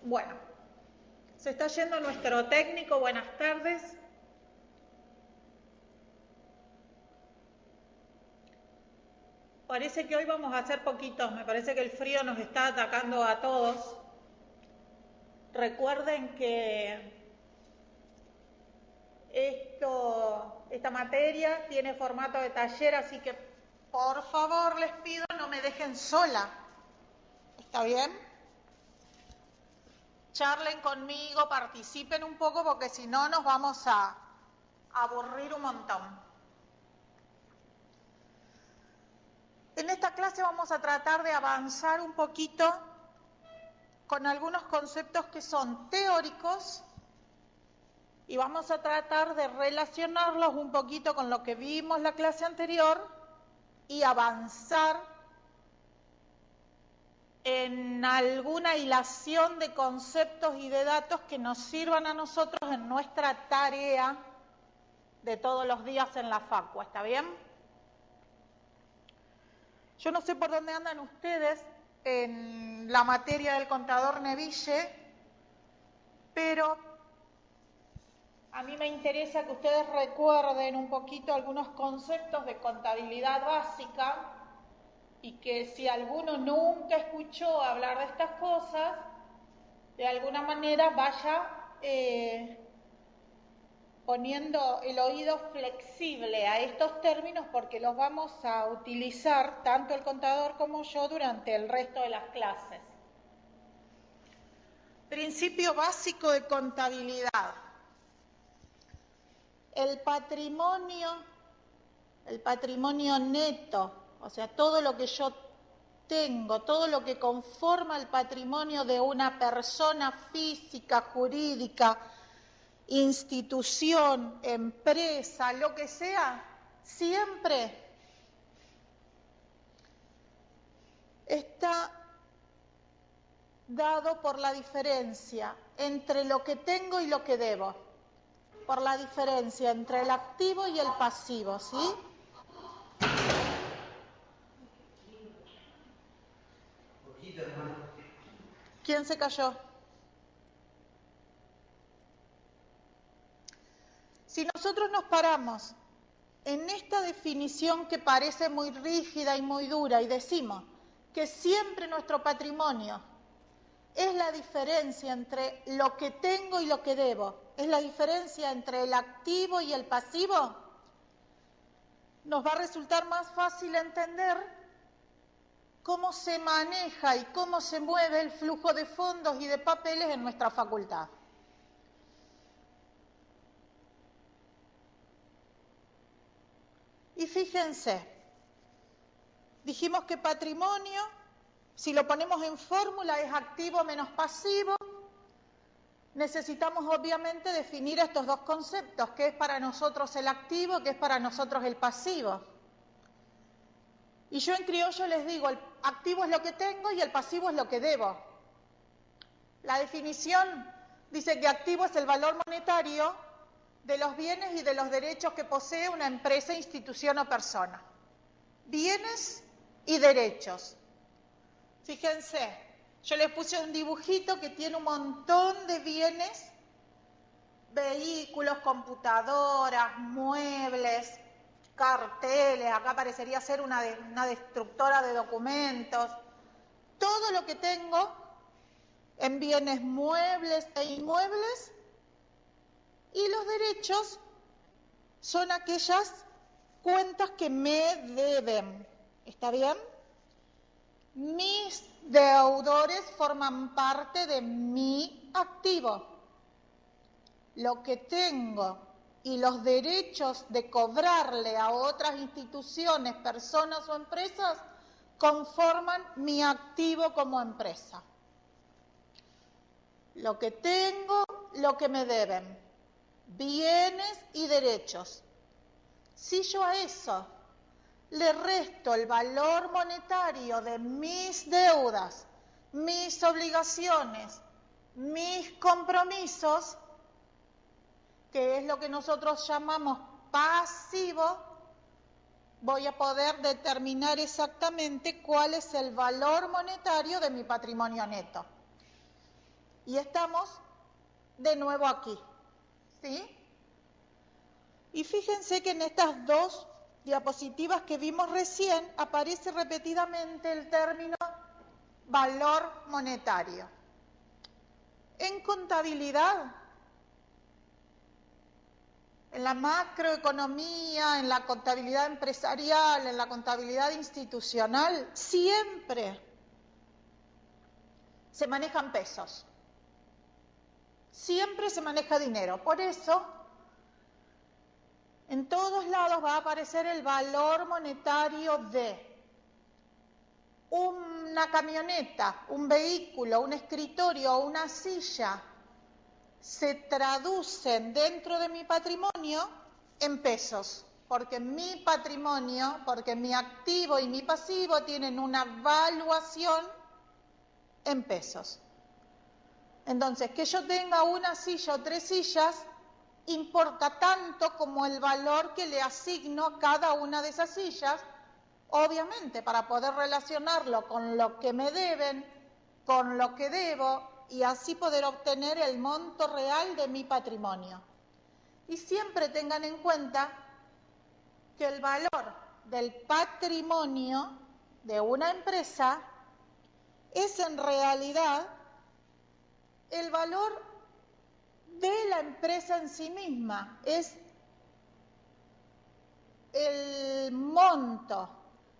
Bueno, se está yendo nuestro técnico. Buenas tardes. Parece que hoy vamos a hacer poquitos. Me parece que el frío nos está atacando a todos. Recuerden que esta materia tiene formato de taller, así que por favor les pido no me dejen sola. ¿Está bien? Charlen conmigo, participen un poco, porque si no nos vamos a aburrir un montón. En esta clase vamos a tratar de avanzar un poquito con algunos conceptos que son teóricos y vamos a tratar de relacionarlos un poquito con lo que vimos la clase anterior y avanzar en alguna hilación de conceptos y de datos que nos sirvan a nosotros en nuestra tarea de todos los días en la facu. ¿Está bien? Yo no sé por dónde andan ustedes en la materia del contador Neville, pero a mí me interesa que ustedes recuerden un poquito algunos conceptos de contabilidad básica y que si alguno nunca escuchó hablar de estas cosas, de alguna manera vaya poniendo el oído flexible a estos términos, porque los vamos a utilizar tanto el contador como yo durante el resto de las clases. Principio básico de contabilidad. El patrimonio neto, o sea, todo lo que yo tengo, todo lo que conforma el patrimonio de una persona física, jurídica, institución, empresa, lo que sea, siempre está dado por la diferencia entre lo que tengo y lo que debo, por la diferencia entre el activo y el pasivo, ¿sí? ¿Quién se cayó? Si nosotros nos paramos en esta definición que parece muy rígida y muy dura y decimos que siempre nuestro patrimonio es la diferencia entre lo que tengo y lo que debo, es la diferencia entre el activo y el pasivo, nos va a resultar más fácil entender cómo se maneja y cómo se mueve el flujo de fondos y de papeles en nuestra facultad. Y fíjense, dijimos que patrimonio, si lo ponemos en fórmula, es activo menos pasivo. Necesitamos obviamente definir estos dos conceptos, qué es para nosotros el activo, qué es para nosotros el pasivo. Y yo en criollo les digo, el activo es lo que tengo y el pasivo es lo que debo. La definición dice que activo es el valor monetario de los bienes y de los derechos que posee una empresa, institución o persona. Bienes y derechos. Fíjense, yo les puse un dibujito que tiene un montón de bienes, vehículos, computadoras, muebles, carteles, acá parecería ser una destructora de documentos. Todo lo que tengo en bienes muebles e inmuebles, y los derechos son aquellas cuentas que me deben. ¿Está bien? Mis deudores forman parte de mi activo. Lo que tengo y los derechos de cobrarle a otras instituciones, personas o empresas conforman mi activo como empresa. Lo que tengo, lo que me deben, bienes y derechos. Si yo a eso le resto el valor monetario de mis deudas, mis obligaciones, mis compromisos, que es lo que nosotros llamamos pasivo, voy a poder determinar exactamente cuál es el valor monetario de mi patrimonio neto. Y estamos de nuevo aquí, ¿sí? Y fíjense que en estas dos diapositivas que vimos recién aparece repetidamente el término valor monetario. En contabilidad, en la macroeconomía, en la contabilidad empresarial, en la contabilidad institucional, siempre se manejan pesos. Siempre se maneja dinero. Por eso, en todos lados va a aparecer el valor monetario de una camioneta, un vehículo, un escritorio o una silla. Se traducen dentro de mi patrimonio en pesos, porque mi patrimonio, porque mi activo y mi pasivo tienen una valuación en pesos. Entonces, que yo tenga una silla o 3 sillas importa tanto como el valor que le asigno a cada una de esas sillas, obviamente para poder relacionarlo con lo que me deben, con lo que debo, y así poder obtener el monto real de mi patrimonio. Y siempre tengan en cuenta que el valor del patrimonio de una empresa es en realidad el valor de la empresa en sí misma, es el monto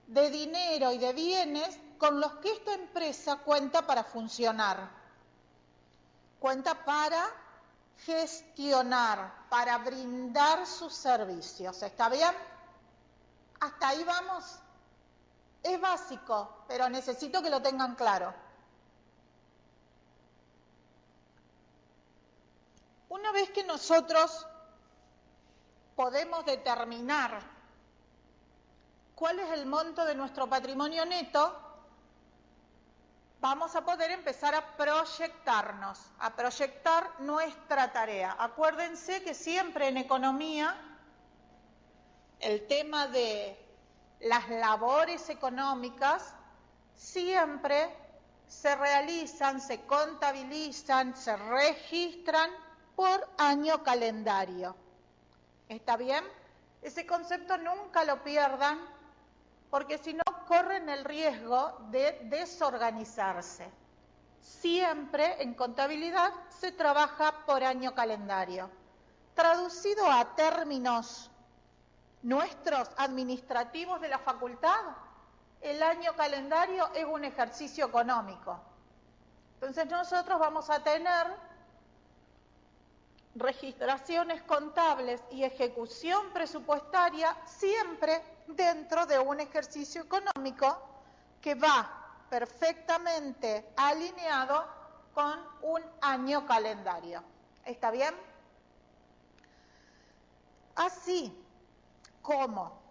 de dinero y de bienes con los que esta empresa cuenta para funcionar, cuenta para gestionar, para brindar sus servicios. ¿Está bien? Hasta ahí vamos. Es básico, pero necesito que lo tengan claro. Una vez que nosotros podemos determinar cuál es el monto de nuestro patrimonio neto, vamos a poder empezar a proyectarnos, a proyectar nuestra tarea. Acuérdense que siempre en economía el tema de las labores económicas siempre se realizan, se contabilizan, se registran por año calendario. ¿Está bien? Ese concepto nunca lo pierdan, porque si no corren el riesgo de desorganizarse. Siempre en contabilidad se trabaja por año calendario. Traducido a términos nuestros administrativos de la facultad, el año calendario es un ejercicio económico. Entonces nosotros vamos a tener registraciones contables y ejecución presupuestaria siempre dentro de un ejercicio económico que va perfectamente alineado con un año calendario. ¿Está bien? Así como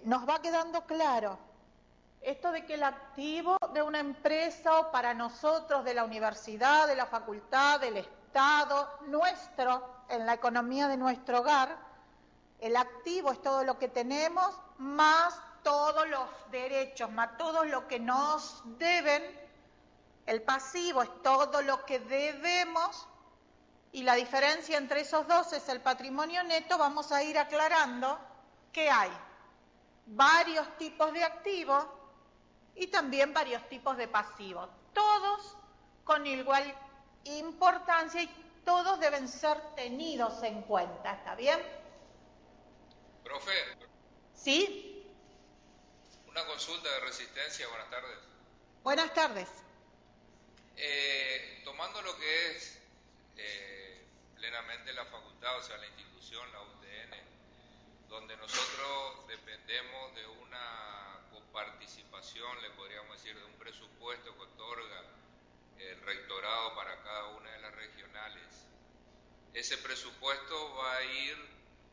nos va quedando claro esto de que el activo de una empresa o para nosotros de la universidad, de la facultad, del Estado, nuestro, en la economía de nuestro hogar, el activo es todo lo que tenemos más todos los derechos, más todo lo que nos deben, el pasivo es todo lo que debemos y la diferencia entre esos dos es el patrimonio neto. Vamos a ir aclarando que hay varios tipos de activos y también varios tipos de pasivos, todos con igual importancia y todos deben ser tenidos en cuenta. ¿Está bien? Profe. ¿Sí? Una consulta de Resistencia, buenas tardes. Buenas tardes. Tomando lo que es plenamente la facultad, o sea, la institución, la UTN, donde nosotros dependemos de una coparticipación, le podríamos decir, de un presupuesto que otorga el rectorado para cada una de las regionales. Ese presupuesto va a ir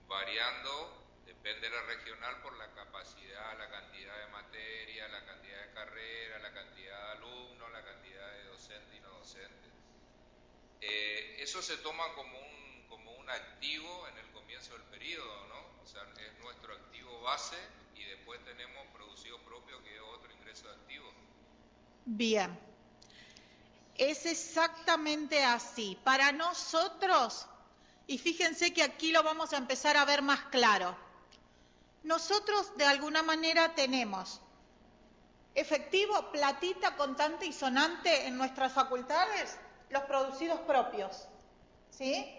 variando, depende de la regional, por la capacidad, la cantidad de materia, la cantidad de carrera, la cantidad de alumnos, la cantidad de docentes y no docentes. Eso se toma como un activo en el comienzo del periodo, ¿no? O sea, es nuestro activo base y después tenemos producido propio, que es otro ingreso de activo. Bien. Es exactamente así. Para nosotros, y fíjense que aquí lo vamos a empezar a ver más claro, nosotros de alguna manera tenemos efectivo, platita, contante y sonante en nuestras facultades, los producidos propios, ¿sí?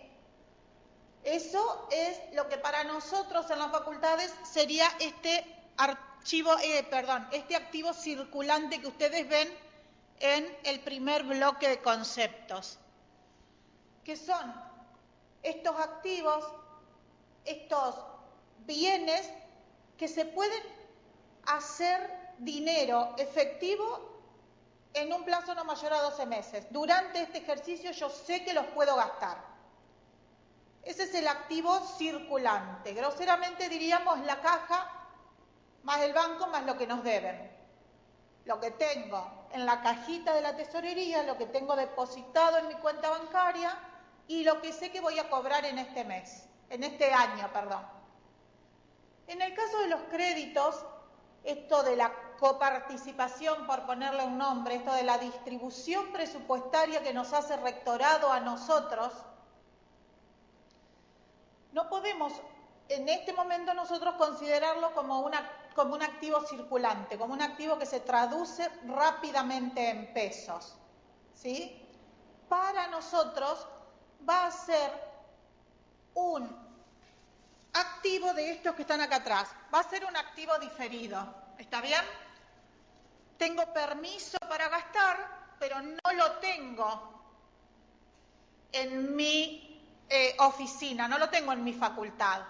Eso es lo que para nosotros en las facultades sería este activo circulante que ustedes ven en el primer bloque de conceptos, que son estos activos, estos bienes que se pueden hacer dinero efectivo en un plazo no mayor a 12 meses. Durante este ejercicio yo sé que los puedo gastar. Ese es el activo circulante. Groseramente diríamos la caja más el banco más lo que nos deben. Lo que tengo en la cajita de la tesorería, lo que tengo depositado en mi cuenta bancaria y lo que sé que voy a cobrar en este mes, en este año, perdón. En el caso de los créditos, esto de la coparticipación, por ponerle un nombre, esto de la distribución presupuestaria que nos hace rectorado a nosotros, no podemos en este momento nosotros considerarlo como un activo circulante, como un activo que se traduce rápidamente en pesos, ¿sí? Para nosotros va a ser un activo de estos que están acá atrás, va a ser un activo diferido, ¿está bien? Tengo permiso para gastar, pero no lo tengo en mi oficina, no lo tengo en mi facultad.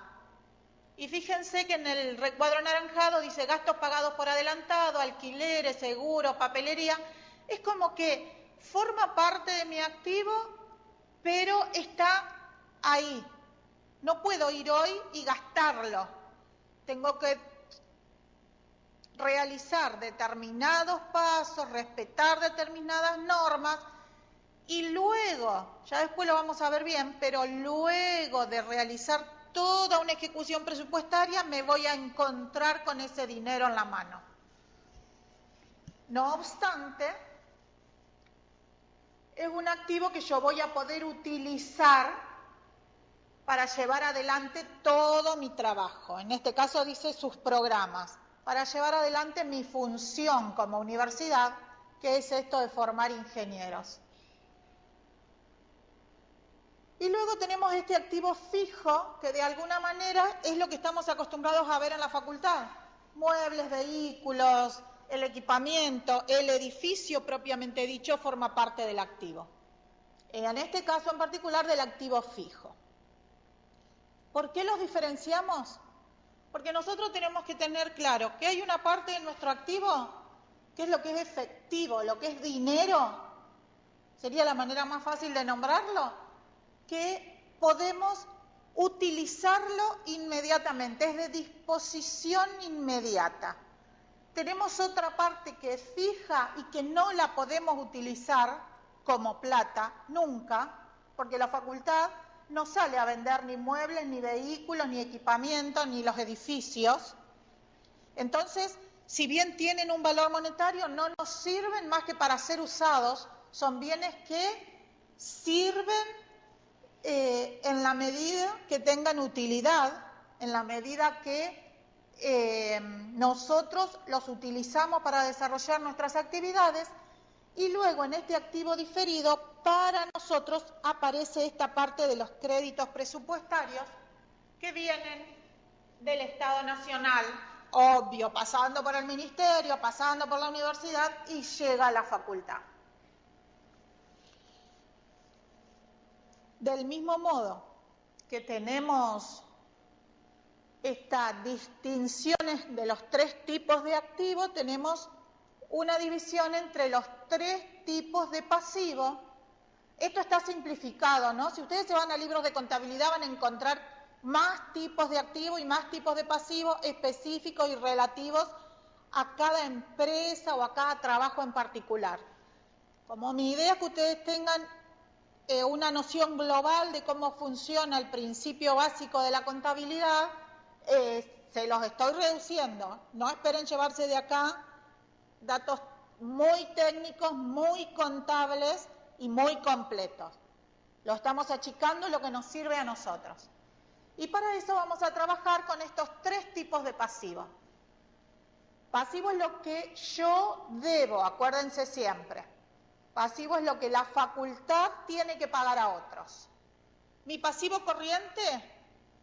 Y fíjense que en el recuadro anaranjado dice gastos pagados por adelantado, alquileres, seguros, papelería. Es como que forma parte de mi activo, pero está ahí. No puedo ir hoy y gastarlo. Tengo que realizar determinados pasos, respetar determinadas normas y luego, ya después lo vamos a ver bien, pero luego de realizar toda una ejecución presupuestaria me voy a encontrar con ese dinero en la mano. No obstante, es un activo que yo voy a poder utilizar para llevar adelante todo mi trabajo. En este caso dice sus programas, para llevar adelante mi función como universidad, que es esto de formar ingenieros. Y luego tenemos este activo fijo, que de alguna manera es lo que estamos acostumbrados a ver en la facultad. Muebles, vehículos, el equipamiento, el edificio propiamente dicho forma parte del activo. En este caso en particular del activo fijo. ¿Por qué los diferenciamos? Porque nosotros tenemos que tener claro que hay una parte de nuestro activo que es lo que es efectivo, lo que es dinero, sería la manera más fácil de nombrarlo, que podemos utilizarlo inmediatamente, es de disposición inmediata. Tenemos otra parte que es fija y que no la podemos utilizar como plata, nunca, porque la facultad no sale a vender ni muebles, ni vehículos, ni equipamiento, ni los edificios. Entonces, si bien tienen un valor monetario, no nos sirven más que para ser usados. Son bienes que sirven en la medida que tengan utilidad, en la medida que nosotros los utilizamos para desarrollar nuestras actividades, y luego en este activo diferido para nosotros aparece esta parte de los créditos presupuestarios que vienen del Estado Nacional, obvio, pasando por el Ministerio, pasando por la universidad y llega a la facultad. Del mismo modo que tenemos estas distinciones de los tres tipos de activos, tenemos una división entre los tres tipos de pasivo. Esto está simplificado, ¿no? Si ustedes se van a libros de contabilidad van a encontrar más tipos de activo y más tipos de pasivo específicos y relativos a cada empresa o a cada trabajo en particular. Como mi idea es que ustedes tengan una noción global de cómo funciona el principio básico de la contabilidad, se los estoy reduciendo. No esperen llevarse de acá datos muy técnicos, muy contables, y muy completos. Lo estamos achicando lo que nos sirve a nosotros. Y para eso vamos a trabajar con estos 3 tipos de pasivos. Pasivo es lo que yo debo, acuérdense siempre. Pasivo es lo que la facultad tiene que pagar a otros. Mi pasivo corriente,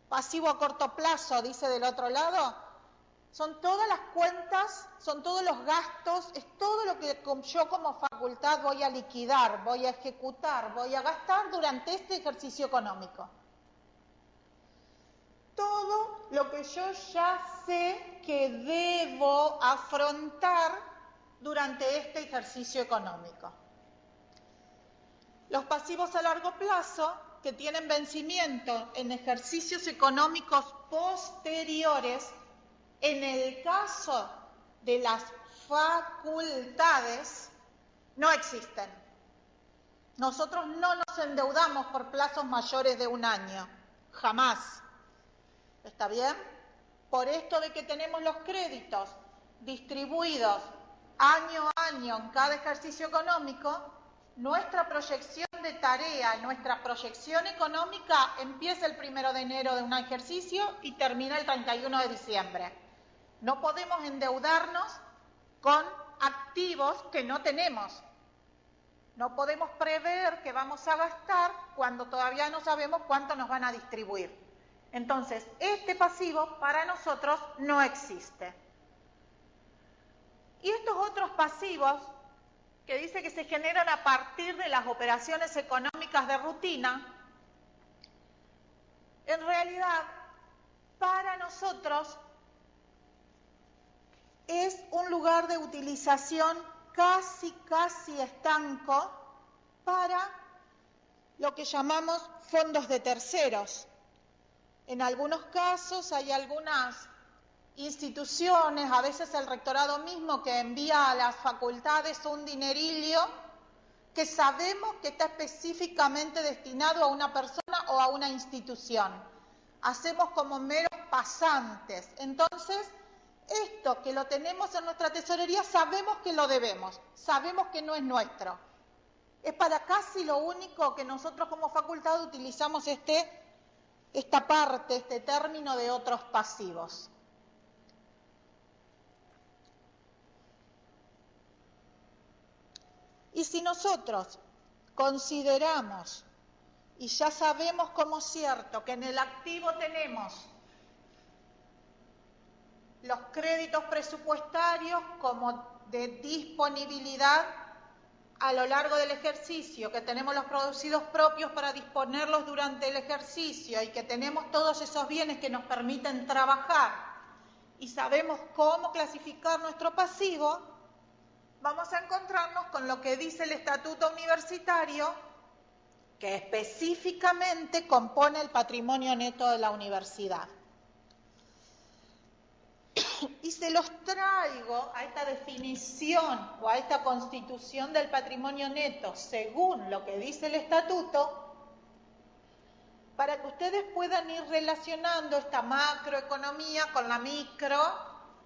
pasivo a corto plazo, dice del otro lado, son todas las cuentas, son todos los gastos, es todo lo que yo como facultad voy a liquidar, voy a ejecutar, voy a gastar durante este ejercicio económico. Todo lo que yo ya sé que debo afrontar durante este ejercicio económico. Los pasivos a largo plazo, que tienen vencimiento en ejercicios económicos posteriores, en el caso de las facultades, no existen. Nosotros no nos endeudamos por plazos mayores de 1 año, jamás. ¿Está bien? Por esto de que tenemos los créditos distribuidos año a año en cada ejercicio económico, nuestra proyección de tarea, nuestra proyección económica empieza el 1 de enero de un ejercicio y termina el 31 de diciembre. No podemos endeudarnos con activos que no tenemos. No podemos prever que vamos a gastar cuando todavía no sabemos cuánto nos van a distribuir. Entonces, este pasivo para nosotros no existe. Y estos otros pasivos, que dice que se generan a partir de las operaciones económicas de rutina, en realidad, para nosotros, es un lugar de utilización casi estanco para lo que llamamos fondos de terceros. En algunos casos hay algunas instituciones, a veces el rectorado mismo, que envía a las facultades un dinerillo que sabemos que está específicamente destinado a una persona o a una institución. Hacemos como meros pasantes. Entonces, esto que lo tenemos en nuestra tesorería, sabemos que lo debemos, sabemos que no es nuestro. Es para casi lo único que nosotros como facultad utilizamos esta parte, este término de otros pasivos. Y si nosotros consideramos, y ya sabemos como cierto, que en el activo tenemos los créditos presupuestarios como de disponibilidad a lo largo del ejercicio, que tenemos los producidos propios para disponerlos durante el ejercicio y que tenemos todos esos bienes que nos permiten trabajar y sabemos cómo clasificar nuestro pasivo, vamos a encontrarnos con lo que dice el Estatuto Universitario, que específicamente compone el patrimonio neto de la universidad. Y se los traigo a esta definición o a esta constitución del patrimonio neto según lo que dice el estatuto, para que ustedes puedan ir relacionando esta macroeconomía con la micro,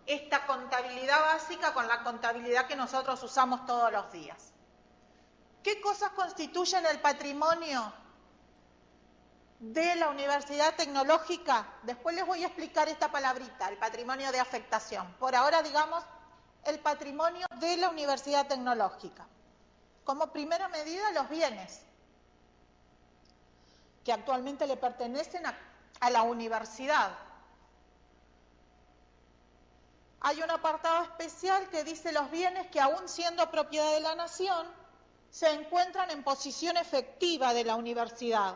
esta contabilidad básica con la contabilidad que nosotros usamos todos los días. ¿Qué cosas constituyen el patrimonio de la Universidad Tecnológica? Después les voy a explicar esta palabrita, el patrimonio de afectación. Por ahora, digamos, el patrimonio de la Universidad Tecnológica. Como primera medida, los bienes que actualmente le pertenecen a la universidad. Hay un apartado especial que dice los bienes que, aún siendo propiedad de la nación, se encuentran en posición efectiva de la universidad.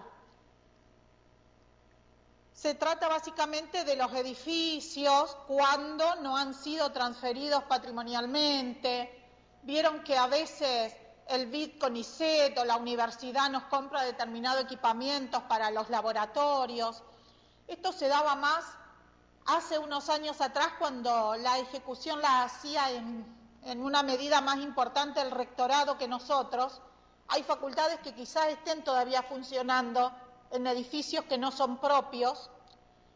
Se trata básicamente de los edificios cuando no han sido transferidos patrimonialmente. Vieron que a veces el BID CONICET o la universidad nos compra determinados equipamientos para los laboratorios. Esto se daba más hace unos años atrás, cuando la ejecución la hacía en una medida más importante el rectorado que nosotros. Hay facultades que quizás estén todavía funcionando en edificios que no son propios,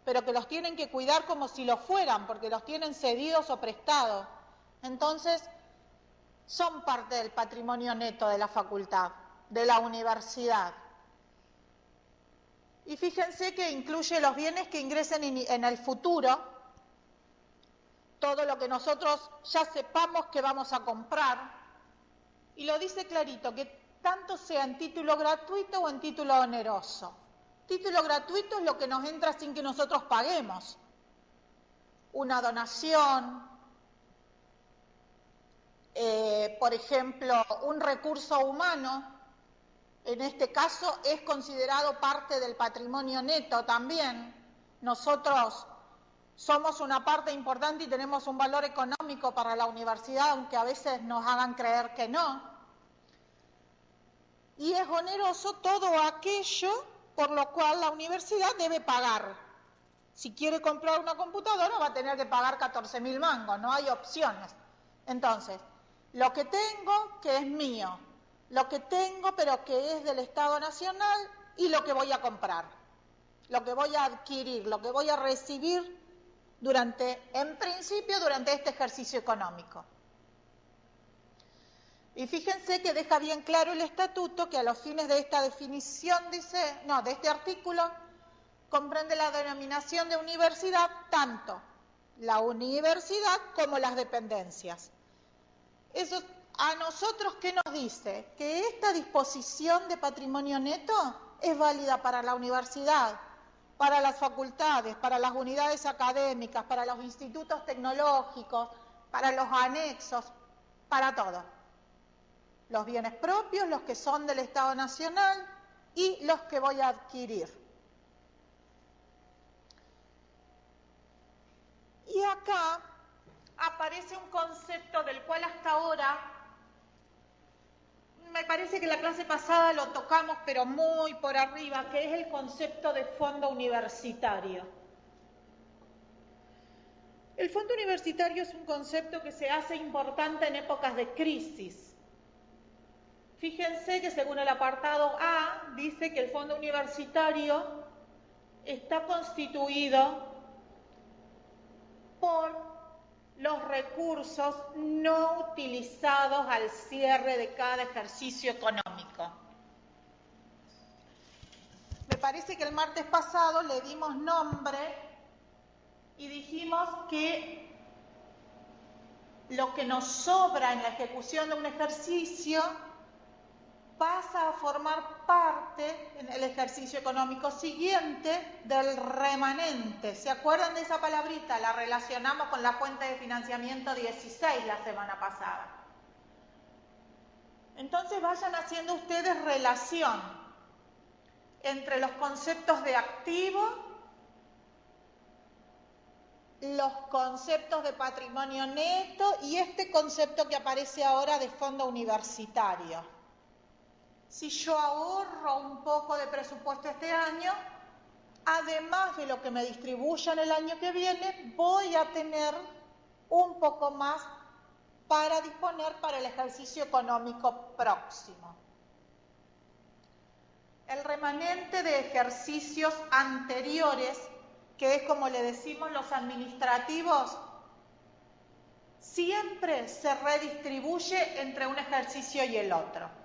pero que los tienen que cuidar como si lo fueran, porque los tienen cedidos o prestados. Entonces, son parte del patrimonio neto de la facultad. de la universidad. Y fíjense que incluye los bienes que ingresen en el futuro, todo lo que nosotros ya sepamos que vamos a comprar, y lo dice clarito, que tanto sea en título gratuito o en título oneroso. Título gratuito es lo que nos entra sin que nosotros paguemos. Una donación, por ejemplo, un recurso humano, en este caso es considerado parte del patrimonio neto también. Nosotros somos una parte importante y tenemos un valor económico para la universidad, aunque a veces nos hagan creer que no. Y es oneroso todo aquello por lo cual la universidad debe pagar. Si quiere comprar una computadora va a tener que pagar 14.000 mangos, no hay opciones. Entonces, lo que tengo que es mío, lo que tengo pero que es del Estado Nacional y lo que voy a comprar, lo que voy a adquirir, lo que voy a recibir en principio, durante este ejercicio económico. Y fíjense que deja bien claro el estatuto que a los fines de esta definición, de este artículo, comprende la denominación de universidad tanto la universidad como las dependencias. Eso a nosotros, ¿qué nos dice? Que esta disposición de patrimonio neto es válida para la universidad, para las facultades, para las unidades académicas, para los institutos tecnológicos, para los anexos, para todo. Los bienes propios, los que son del Estado Nacional y los que voy a adquirir. Y acá aparece un concepto del cual hasta ahora, me parece que la clase pasada lo tocamos, pero muy por arriba, que es el concepto de fondo universitario. El fondo universitario es un concepto que se hace importante en épocas de crisis. Fíjense que según el apartado A, dice que el fondo universitario está constituido por los recursos no utilizados al cierre de cada ejercicio económico. Me parece que el martes pasado le dimos nombre y dijimos que lo que nos sobra en la ejecución de un ejercicio pasa a formar parte en el ejercicio económico siguiente del remanente. ¿Se acuerdan de esa palabrita? La relacionamos con la fuente de financiamiento 16 la semana pasada. Entonces vayan haciendo ustedes relación entre los conceptos de activo, los conceptos de patrimonio neto y este concepto que aparece ahora de fondo universitario. Si yo ahorro un poco de presupuesto este año, además de lo que me distribuyan el año que viene, voy a tener un poco más para disponer para el ejercicio económico próximo. El remanente de ejercicios anteriores, que es como le decimos los administrativos, siempre se redistribuye entre un ejercicio y el otro.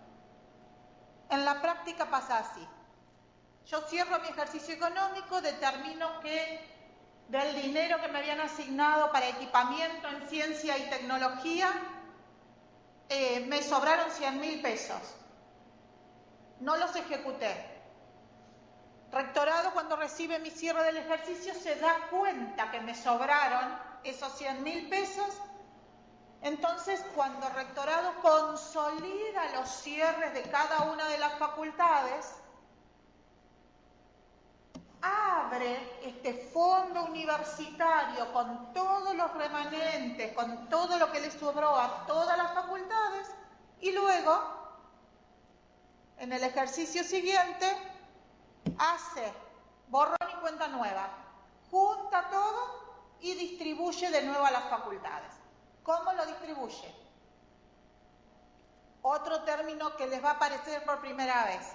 En la práctica pasa así. Yo cierro mi ejercicio económico, determino que del dinero que me habían asignado para equipamiento en ciencia y tecnología, me sobraron 100.000 pesos. No los ejecuté. Rectorado, cuando recibe mi cierre del ejercicio, se da cuenta que me sobraron esos 100.000 pesos. Entonces, cuando Rectorado consolida los cierres de cada una de las facultades, abre este fondo universitario con todos los remanentes, con todo lo que le sobró a todas las facultades, y luego, en el ejercicio siguiente, hace borrón y cuenta nueva, junta todo y distribuye de nuevo a las facultades. ¿Cómo lo distribuye? Otro término que les va a aparecer por primera vez.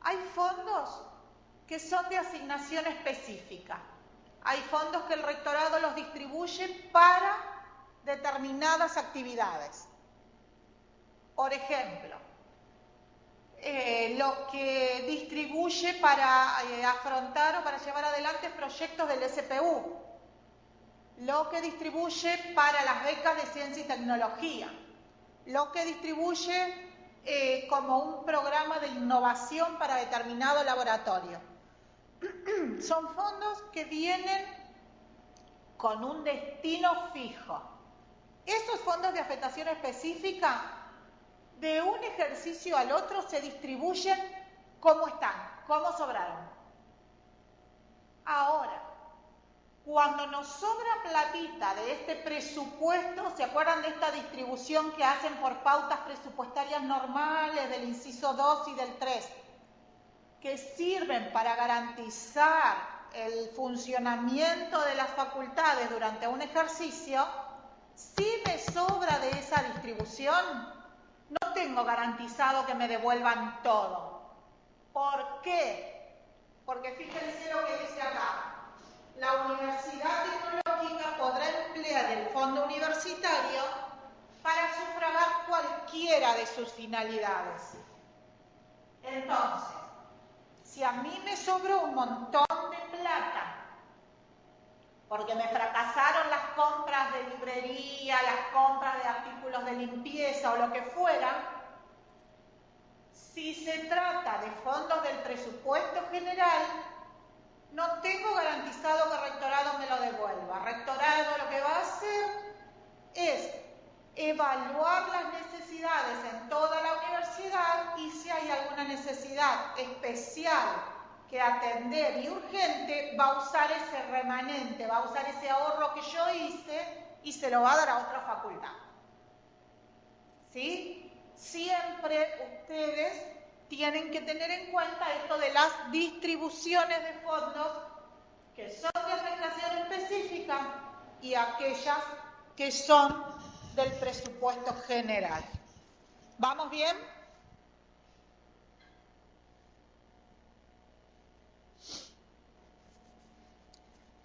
Hay fondos que son de asignación específica. Hay fondos que el rectorado los distribuye para determinadas actividades. Por ejemplo, lo que distribuye para afrontar o para llevar adelante proyectos del SPU, lo que distribuye para las becas de ciencia y tecnología, lo que distribuye como un programa de innovación para determinado laboratorio. Son fondos que vienen con un destino fijo. Esos fondos de afectación específica, de un ejercicio al otro, se distribuyen como están, como sobraron. Ahora, cuando nos sobra platita de este presupuesto, ¿se acuerdan de esta distribución que hacen por pautas presupuestarias normales del inciso 2 y del 3? Que sirven para garantizar el funcionamiento de las facultades durante un ejercicio. Si me sobra de esa distribución, no tengo garantizado que me devuelvan todo. ¿Por qué? Porque fíjense lo que dice acá. La Universidad Tecnológica podrá emplear el fondo universitario para sufragar cualquiera de sus finalidades. Entonces, si a mí me sobró un montón de plata, porque me fracasaron las compras de librería, las compras de artículos de limpieza o lo que fuera, si se trata de fondos del presupuesto general, no tengo garantizado que Rectorado me lo devuelva. Rectorado lo que va a hacer es evaluar las necesidades en toda la universidad y si hay alguna necesidad especial que atender y urgente, va a usar ese remanente, va a usar ese ahorro que yo hice y se lo va a dar a otra facultad. ¿Sí? Siempre ustedes tienen que tener en cuenta esto de las distribuciones de fondos que son de afectación específica y aquellas que son del presupuesto general. ¿Vamos bien?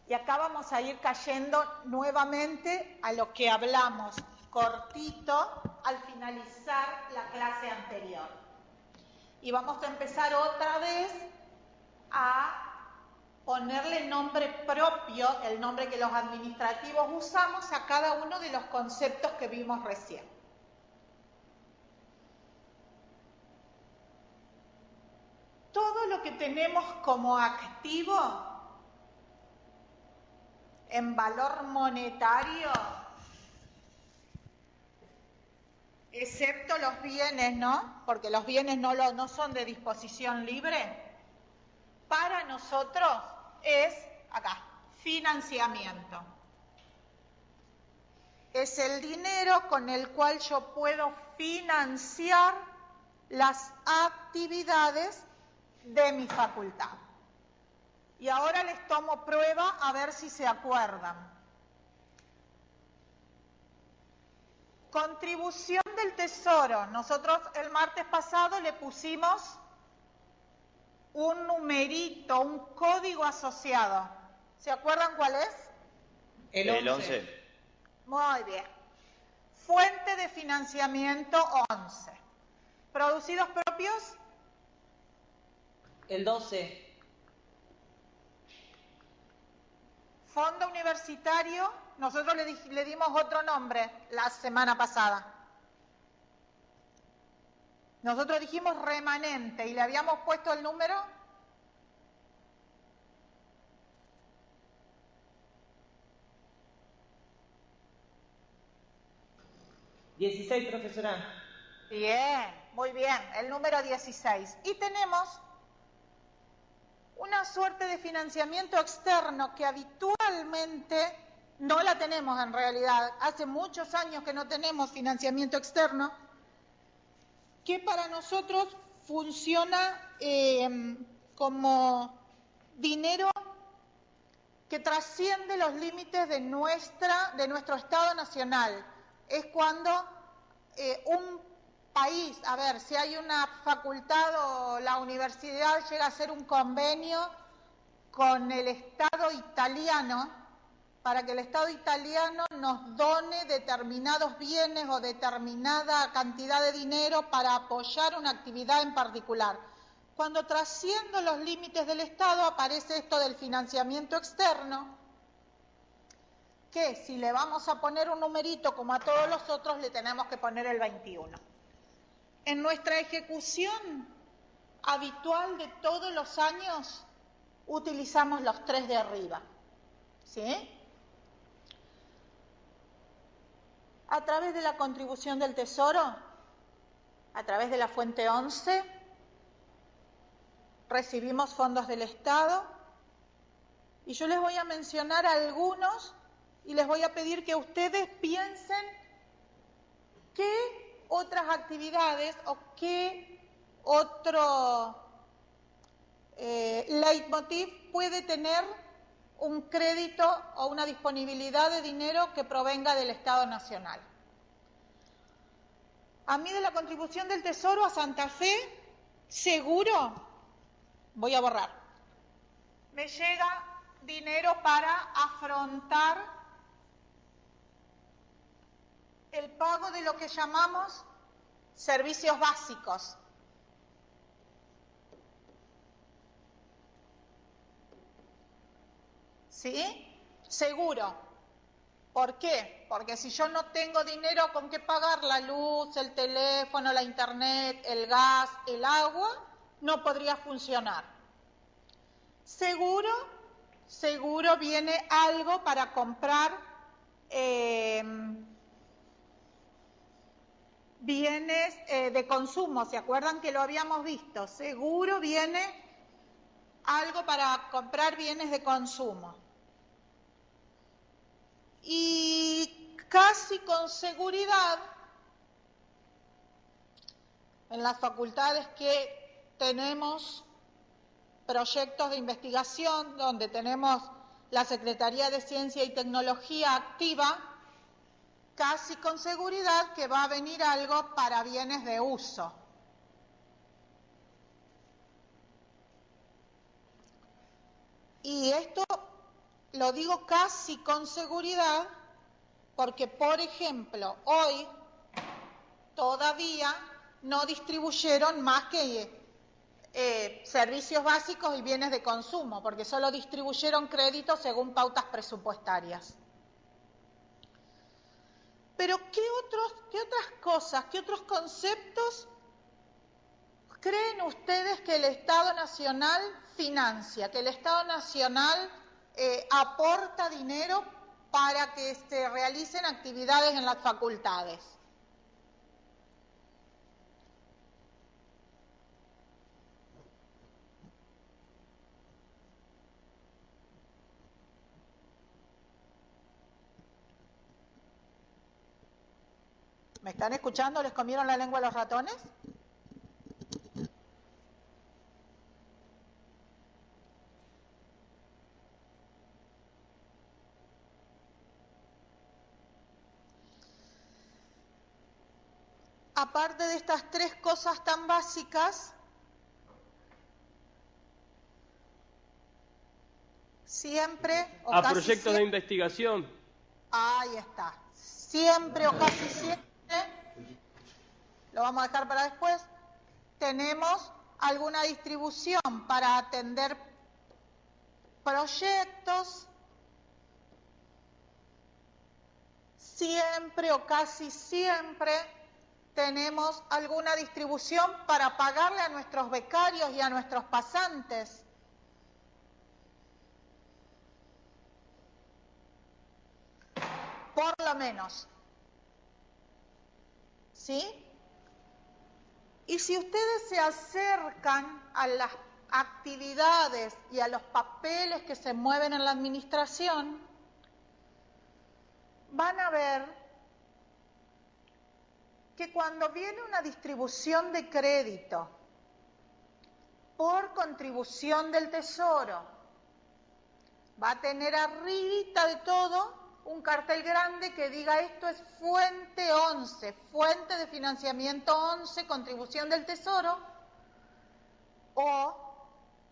Y acá vamos a ir cayendo nuevamente a lo que hablamos cortito al finalizar la clase anterior. Y vamos a empezar otra vez a ponerle nombre propio, el nombre que los administrativos usamos a cada uno de los conceptos que vimos recién. Todo lo que tenemos como activo en valor monetario, excepto los bienes, ¿no? Porque los bienes no son de disposición libre. Para nosotros es, acá, financiamiento. Es el dinero con el cual yo puedo financiar las actividades de mi facultad. Y ahora les tomo prueba a ver si se acuerdan. Contribución del Tesoro. Nosotros el martes pasado le pusimos un numerito, un código asociado. ¿Se acuerdan cuál es? El 11. Muy bien. Fuente de financiamiento 11. ¿Producidos propios? El 12. Fondo universitario, nosotros le dimos otro nombre la semana pasada. Nosotros dijimos remanente y le habíamos puesto el número. ¿16, profesora? Bien, muy bien, el número 16. Y tenemos una suerte de financiamiento externo que habitualmente no la tenemos en realidad. Hace muchos años que no tenemos financiamiento externo, que para nosotros funciona como dinero que trasciende los límites de nuestro Estado nacional. Es cuando un país, a ver, si hay una facultad o la universidad llega a hacer un convenio con el Estado italiano para que el Estado italiano nos done determinados bienes o determinada cantidad de dinero para apoyar una actividad en particular. cuando trasciendo los límites del Estado aparece esto del financiamiento externo, que si le vamos a poner un numerito como a todos los otros, le tenemos que poner el 21. En nuestra ejecución habitual de todos los años, utilizamos los 3 de arriba, ¿sí? A través de la contribución del Tesoro, a través de la fuente 11, recibimos fondos del Estado y yo les voy a mencionar algunos y les voy a pedir que ustedes piensen qué otras actividades o qué otro leitmotiv puede tener un crédito o una disponibilidad de dinero que provenga del Estado Nacional. A mí de la contribución del Tesoro a Santa Fe, seguro, voy a borrar, me llega dinero para afrontar el pago de lo que llamamos servicios básicos. ¿Sí? Seguro. ¿Por qué? Porque si yo no tengo dinero con qué pagar la luz, el teléfono, la internet, el gas, el agua, no podría funcionar. Seguro viene algo para comprar bienes de consumo. ¿Se acuerdan que lo habíamos visto? Seguro viene algo para comprar bienes de consumo. Y casi con seguridad, en las facultades que tenemos proyectos de investigación, donde tenemos la Secretaría de Ciencia y Tecnología activa, casi con seguridad que va a venir algo para bienes de uso. Y esto lo digo casi con seguridad porque, por ejemplo, hoy todavía no distribuyeron más que servicios básicos y bienes de consumo, porque solo distribuyeron créditos según pautas presupuestarias. Pero ¿qué otras cosas, qué otros conceptos creen ustedes que el Estado Nacional financia, que el Estado Nacional aporta dinero para que se realicen actividades en las facultades? ¿Me están escuchando? ¿Les comieron la lengua a los ratones? Aparte de estas 3 cosas tan básicas, siempre o casi proyectos siempre, de investigación. Ahí está. Siempre o casi siempre, lo vamos a dejar para después, tenemos alguna distribución para atender proyectos. Siempre o casi siempre tenemos alguna distribución para pagarle a nuestros becarios y a nuestros pasantes. Por lo menos. ¿Sí? Y si ustedes se acercan a las actividades y a los papeles que se mueven en la administración, van a ver que cuando viene una distribución de crédito por contribución del Tesoro, va a tener arribita de todo un cartel grande que diga esto es fuente 11, fuente de financiamiento 11, contribución del Tesoro, o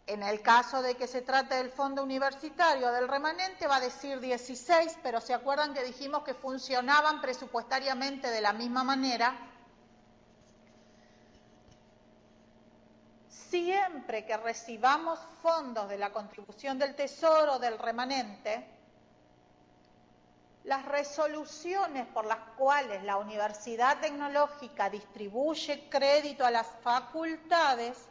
en el caso de que se trate del fondo universitario del remanente va a decir 16, pero ¿se acuerdan que dijimos que funcionaban presupuestariamente de la misma manera? siempre que recibamos fondos de la contribución del Tesoro, del remanente, las resoluciones por las cuales la Universidad Tecnológica distribuye crédito a las facultades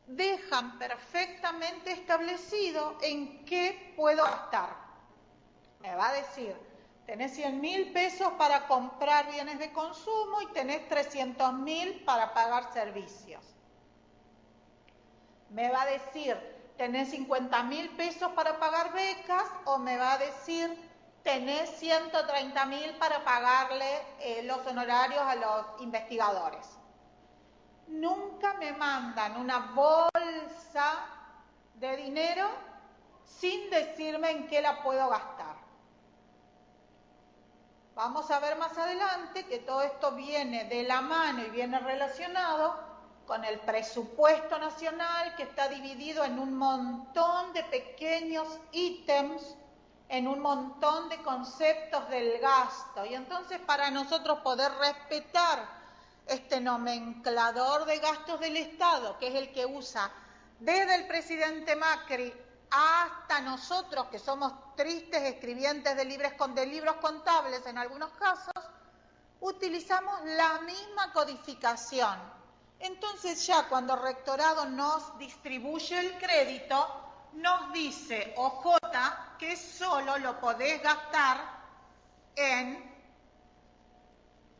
dejan perfectamente establecido en qué puedo gastar. Me va a decir, tenés 100.000 pesos para comprar bienes de consumo y tenés 300.000 para pagar servicios. Me va a decir, tenés 50.000 pesos para pagar becas, o me va a decir, tenés 130.000 para pagarle los honorarios a los investigadores. Nunca me mandan una bolsa de dinero sin decirme en qué la puedo gastar. Vamos a ver más adelante que todo esto viene de la mano y viene relacionado con el presupuesto nacional, que está dividido en un montón de pequeños ítems, en un montón de conceptos del gasto. Y entonces, para nosotros poder respetar este nomenclador de gastos del Estado, que es el que usa desde el presidente Macri hasta nosotros, que somos tristes escribientes de libros contables en algunos casos, utilizamos la misma codificación. Entonces, ya cuando el rectorado nos distribuye el crédito, nos dice, OJ, que solo lo podés gastar en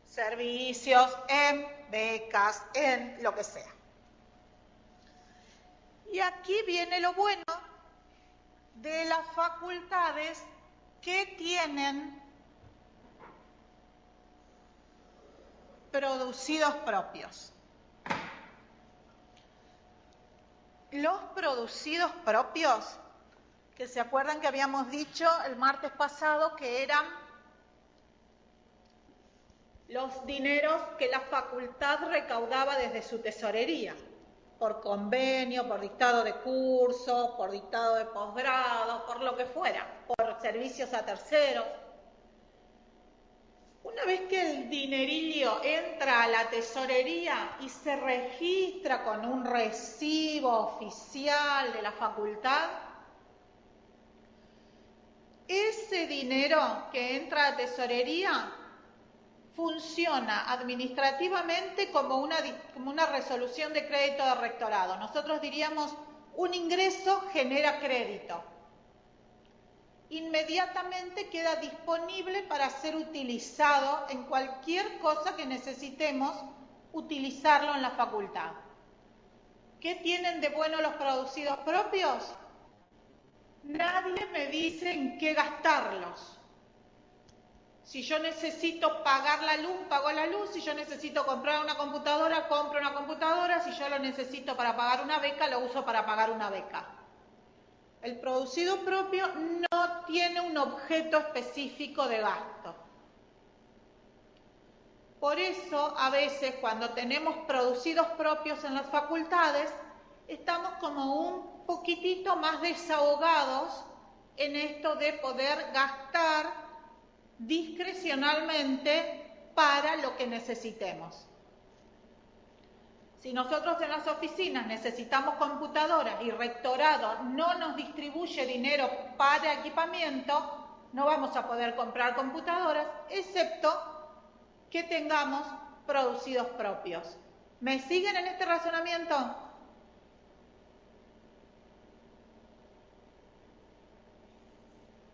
servicios, en becas, en lo que sea. Y aquí viene lo bueno de las facultades que tienen producidos propios. Los producidos propios, que se acuerdan que habíamos dicho el martes pasado que eran los dineros que la facultad recaudaba desde su tesorería, por convenio, por dictado de curso, por dictado de posgrado, por lo que fuera, por servicios a terceros. Una vez que el dinerillo entra a la tesorería y se registra con un recibo oficial de la facultad, ese dinero que entra a la tesorería funciona administrativamente como una resolución de crédito de rectorado. Nosotros diríamos, un ingreso genera crédito. Inmediatamente queda disponible para ser utilizado en cualquier cosa que necesitemos utilizarlo en la facultad. ¿Qué tienen de bueno los producidos propios? Nadie me dice en qué gastarlos. Si yo necesito pagar la luz, pago la luz. Si yo necesito comprar una computadora, compro una computadora. Si yo lo necesito para pagar una beca, lo uso para pagar una beca. El producido propio no tiene un objeto específico de gasto. Por eso, a veces, cuando tenemos producidos propios en las facultades, estamos como un poquitito más desahogados en esto de poder gastar discrecionalmente para lo que necesitemos. Si nosotros en las oficinas necesitamos computadoras y rectorado no nos distribuye dinero para equipamiento, no vamos a poder comprar computadoras, excepto que tengamos producidos propios. ¿Me siguen en este razonamiento?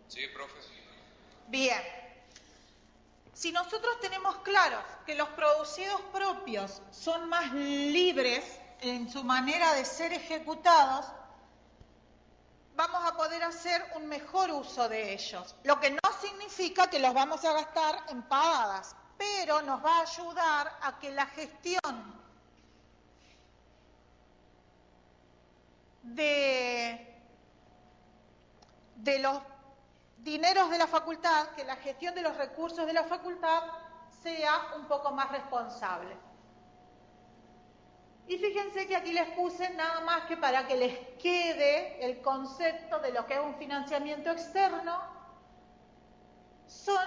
Sí, profe. Bien. Si nosotros tenemos claro que los producidos propios son más libres en su manera de ser ejecutados, vamos a poder hacer un mejor uso de ellos. Lo que no significa que los vamos a gastar en pavadas, pero nos va a ayudar a que la gestión de los dineros de la facultad, que la gestión de los recursos de la facultad sea un poco más responsable. Y fíjense que aquí les puse nada más que para que les quede el concepto de lo que es un financiamiento externo, son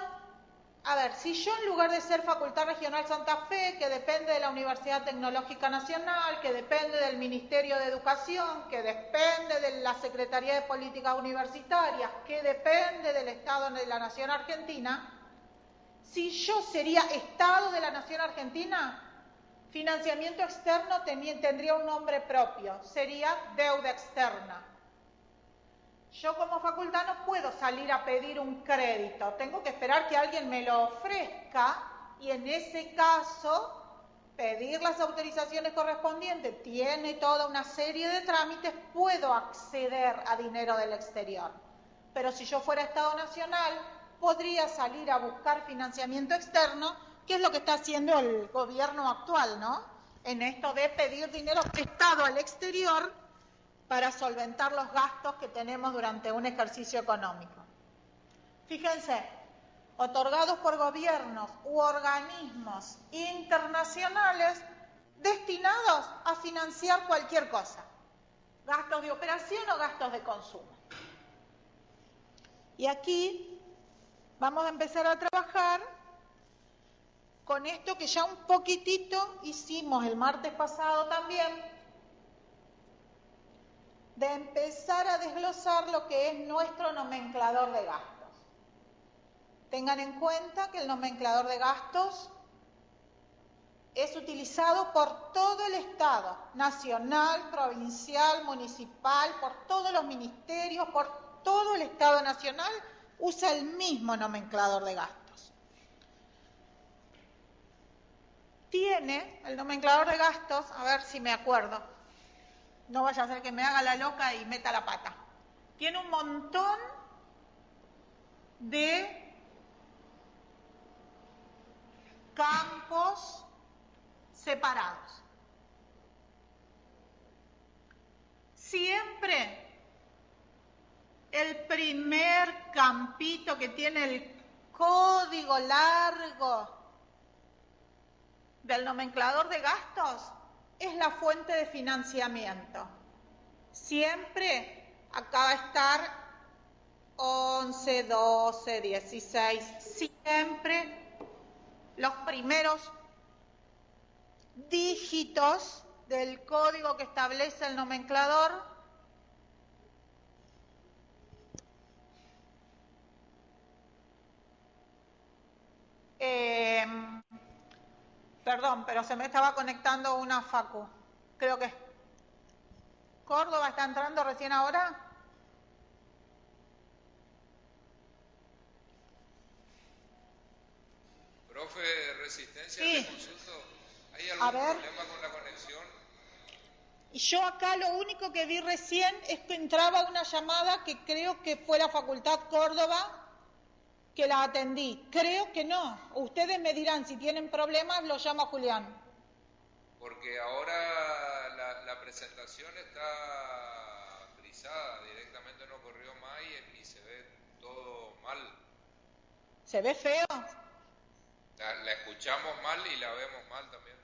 A ver, si yo en lugar de ser Facultad Regional Santa Fe, que depende de la Universidad Tecnológica Nacional, que depende del Ministerio de Educación, que depende de la Secretaría de Políticas Universitarias, que depende del Estado de la Nación Argentina, si yo sería Estado de la Nación Argentina, financiamiento externo tendría un nombre propio, sería deuda externa. Yo como facultad no puedo salir a pedir un crédito, tengo que esperar que alguien me lo ofrezca y en ese caso pedir las autorizaciones correspondientes, tiene toda una serie de trámites, puedo acceder a dinero del exterior. Pero si yo fuera Estado Nacional, podría salir a buscar financiamiento externo, que es lo que está haciendo el gobierno actual, ¿no? En esto de pedir dinero prestado al exterior para solventar los gastos que tenemos durante un ejercicio económico. Fíjense, otorgados por gobiernos u organismos internacionales destinados a financiar cualquier cosa, gastos de operación o gastos de consumo. Y aquí vamos a empezar a trabajar con esto que ya un poquitito hicimos el martes pasado también, de empezar a desglosar lo que es nuestro nomenclador de gastos. Tengan en cuenta que el nomenclador de gastos es utilizado por todo el Estado, nacional, provincial, municipal, por todos los ministerios, por todo el Estado nacional, usa el mismo nomenclador de gastos. Tiene el nomenclador de gastos, a ver si me acuerdo, no vaya a ser que me haga la loca y meta la pata. Tiene un montón de campos separados. Siempre el primer campito que tiene el código largo del nomenclador de gastos es la fuente de financiamiento. Siempre acá va a estar 11, 12, 16, siempre los primeros dígitos del código que establece el nomenclador perdón, pero se me estaba conectando una facu. Creo que Córdoba está entrando recién ahora. Profe, Resistencia, sí. Te consulto. ¿Hay algún problema con la conexión? Y yo acá lo único que vi recién es que entraba una llamada que creo que fue la Facultad Córdoba que la atendí. Creo que no. Ustedes me dirán, si tienen problemas, lo llamo a Julián. Porque ahora la presentación está frisada, directamente no corrió más y se ve todo mal. ¿Se ve feo? La escuchamos mal y la vemos mal también.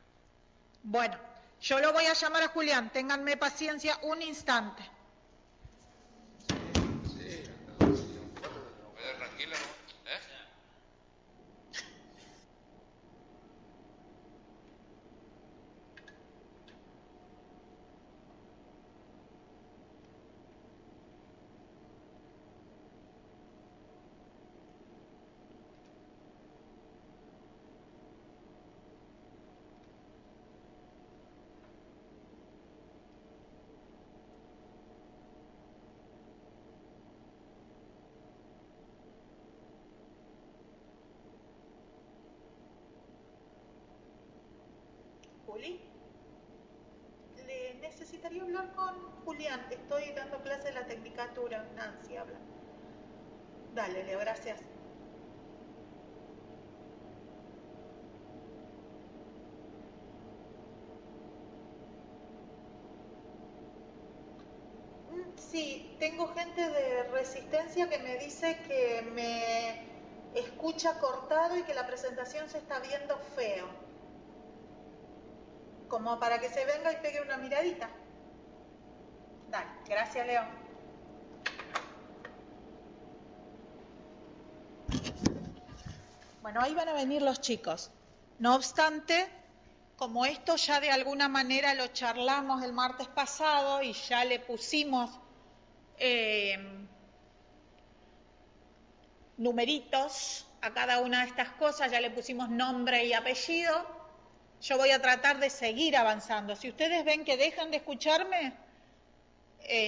Bueno, yo lo voy a llamar a Julián, ténganme paciencia un instante. Sí, vaya tranquila, ¿no? Juli, le necesitaría hablar con Julián. Estoy dando clase de la tecnicatura. Nancy habla. Dale, Leo, gracias. Sí, tengo gente de Resistencia que me dice que me escucha cortado y que la presentación se está viendo feo. Como para que se venga y pegue una miradita. Dale, gracias, Leo. Bueno. Bueno, ahí van a venir los chicos. No obstante, como esto ya de alguna manera lo charlamos el martes pasado y ya le pusimos numeritos a cada una de estas cosas, ya le pusimos nombre y apellido, yo voy a tratar de seguir avanzando. Si ustedes ven que dejan de escucharme,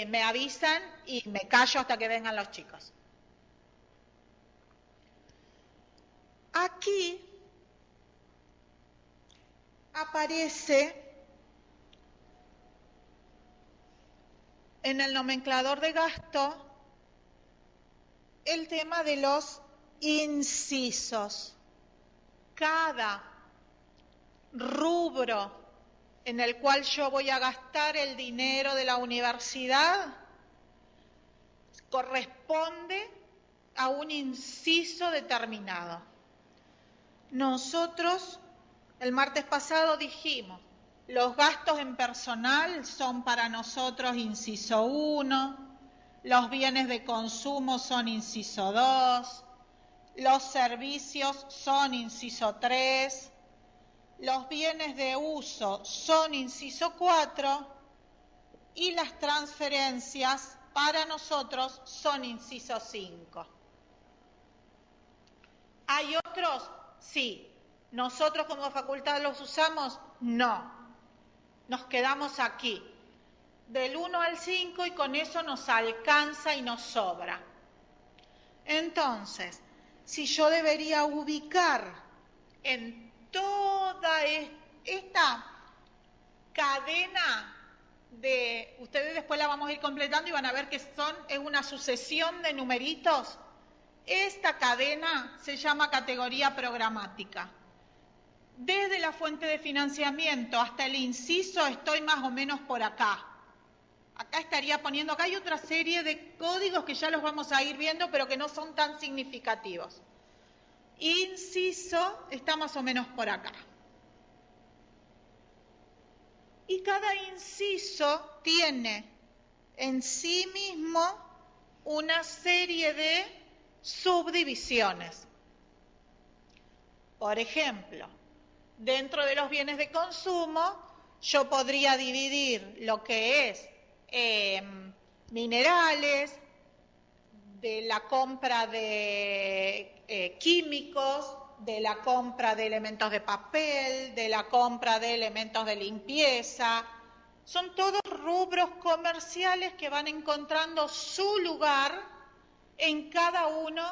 me avisan y me callo hasta que vengan los chicos. Aquí aparece en el nomenclador de gasto el tema de los incisos. Cada rubro en el cual yo voy a gastar el dinero de la universidad corresponde a un inciso determinado. Nosotros el martes pasado dijimos, los gastos en personal son para nosotros inciso 1, los bienes de consumo son inciso 2, los servicios son inciso 3, los bienes de uso son inciso 4 y las transferencias para nosotros son inciso 5. ¿Hay otros? Sí. ¿Nosotros como facultad los usamos? No. Nos quedamos aquí, del 1 al 5, y con eso nos alcanza y nos sobra. Entonces, si yo debería ubicar en toda esta cadena de, ustedes después la vamos a ir completando y van a ver que es una sucesión de numeritos, esta cadena se llama categoría programática. Desde la fuente de financiamiento hasta el inciso estoy más o menos por acá. Acá estaría poniendo, acá hay otra serie de códigos que ya los vamos a ir viendo, pero que no son tan significativos. Inciso está más o menos por acá. Y cada inciso tiene en sí mismo una serie de subdivisiones. Por ejemplo, dentro de los bienes de consumo, yo podría dividir lo que es minerales, de la compra de químicos, de la compra de elementos de papel, de la compra de elementos de limpieza. Son todos rubros comerciales que van encontrando su lugar en cada uno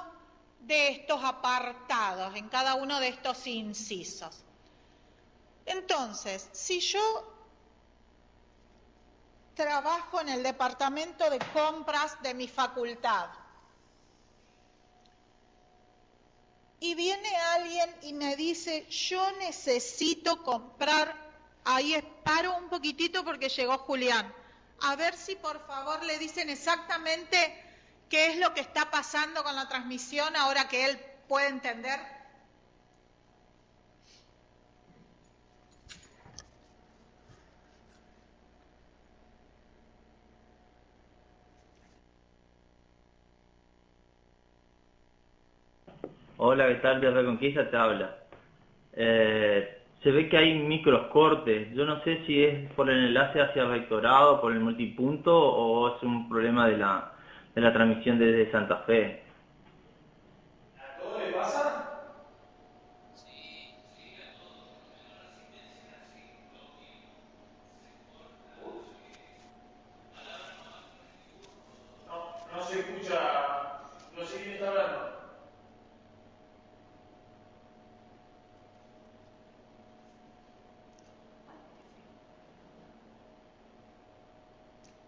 de estos apartados, en cada uno de estos incisos. Entonces, si yo trabajo en el departamento de compras de mi facultad y viene alguien y me dice, yo necesito comprar, ahí paro un poquitito porque llegó Julián, a ver si por favor le dicen exactamente qué es lo que está pasando con la transmisión ahora que él puede entender. Hola, ¿qué tal? De Reconquista te habla. Se ve que hay micros cortes. Yo no sé si es por el enlace hacia el rectorado, por el multipunto, o es un problema de la transmisión desde Santa Fe. ¿A todo le pasa? No se escucha, no sé quién está hablando.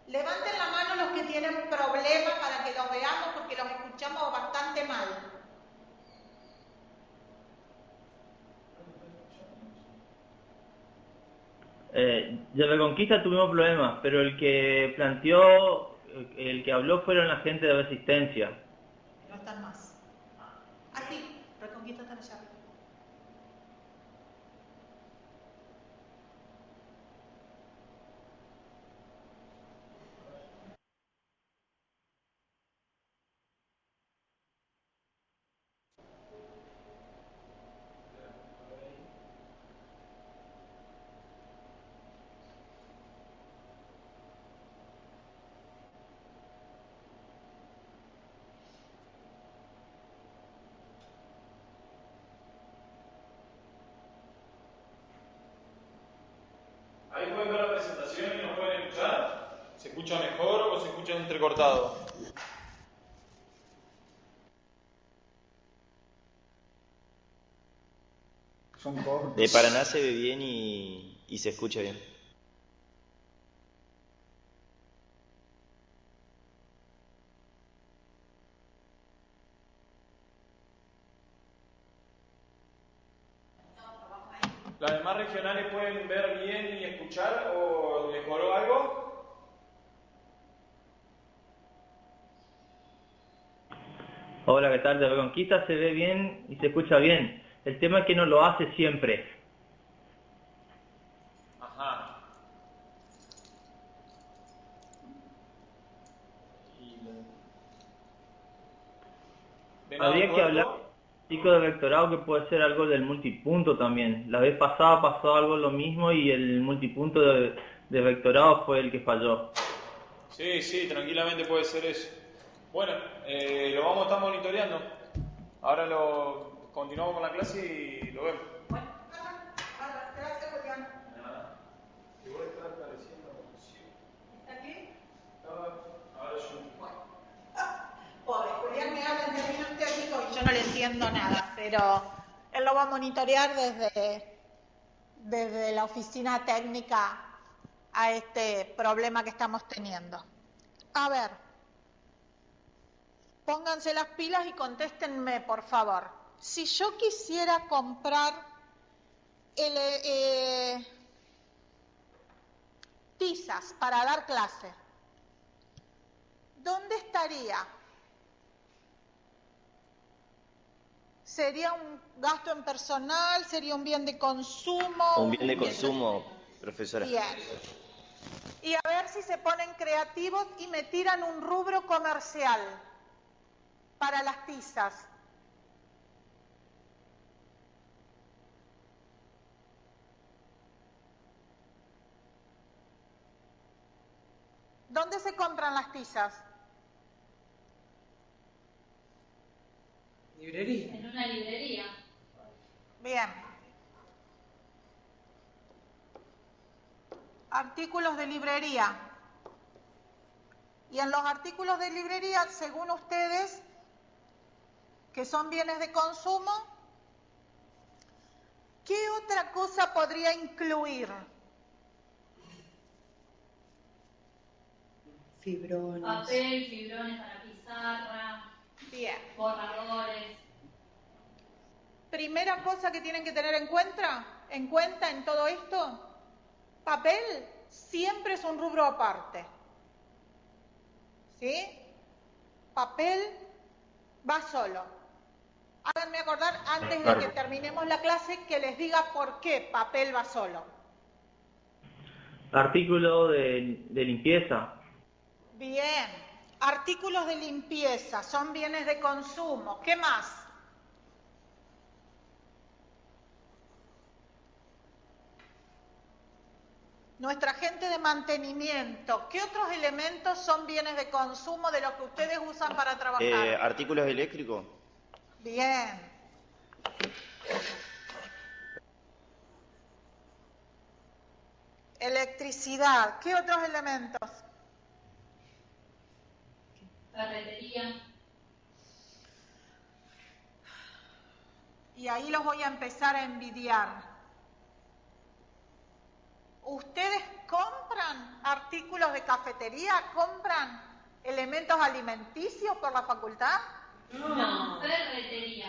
Levanten la mano los que tienen problemas para que los veamos porque los escuchamos bastante mal. De Reconquista tuvimos problemas, pero el que planteó, el que habló fueron la gente de Resistencia. No están más. Aquí, Reconquista están allá. presentación y nos pueden escuchar? ¿Se escucha mejor o se escucha entrecortado? De Paraná se ve bien y se escucha bien. ¿Las demás regionales pueden ver bien y escuchar o mejoró algo? Hola, ¿qué tal? De Reconquista se ve bien y se escucha bien. El tema es que no lo hace siempre. Ajá. Habría que hablar, chico, de vectorado, que puede ser algo del multipunto también. La vez pasada pasó algo lo mismo y el multipunto de vectorado fue el que falló. Sí, tranquilamente puede ser eso. Bueno, lo vamos a estar monitoreando. Ahora continuamos con la clase y lo vemos. Bueno, gracias, Julián. Igual está apareciendo. ¿Está aquí? Ahora yo. Pobre, Julián me habla en términos técnicos y yo no le entiendo nada, pero él lo va a monitorear desde la oficina técnica a este problema que estamos teniendo. A ver, pónganse las pilas y contéstenme, por favor. Si yo quisiera comprar tizas para dar clase, ¿dónde estaría? ¿Sería un gasto en personal? ¿Sería un bien de consumo? Un bien de consumo, profesora. Bien. Y a ver si se ponen creativos y me tiran un rubro comercial para las tizas. ¿Dónde se compran las tizas? Librería. En una librería. Bien. Artículos de librería. Y en los artículos de librería, según ustedes, que son bienes de consumo, ¿qué otra cosa podría incluir? Fibrones. Papel, fibrones para pizarra, Bien. borradores. Primera cosa que tienen que tener en cuenta en todo esto, papel siempre es un rubro aparte. ¿Sí? Papel va solo. Háganme acordar antes de que terminemos la clase que les diga por qué papel va solo. Artículo de limpieza. Bien. Artículos de limpieza son bienes de consumo. ¿Qué más? Nuestra gente de mantenimiento. ¿Qué otros elementos son bienes de consumo de los que ustedes usan para trabajar? Artículos eléctricos. Bien. Electricidad. ¿Qué otros elementos? Ferretería. Y ahí los voy a empezar a envidiar. ¿Ustedes compran artículos de cafetería? ¿Compran elementos alimenticios por la facultad? No, ferretería.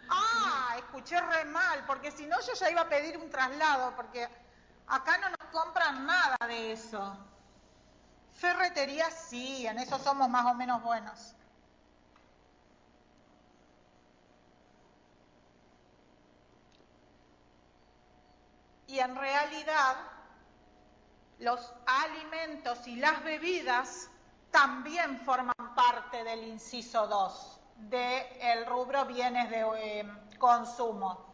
Ah, escuché re mal, porque si no yo ya iba a pedir un traslado, porque acá no nos compran nada de eso. Ferretería sí, en eso somos más o menos buenos. Y en realidad, los alimentos y las bebidas también forman parte del inciso 2 del rubro bienes de consumo,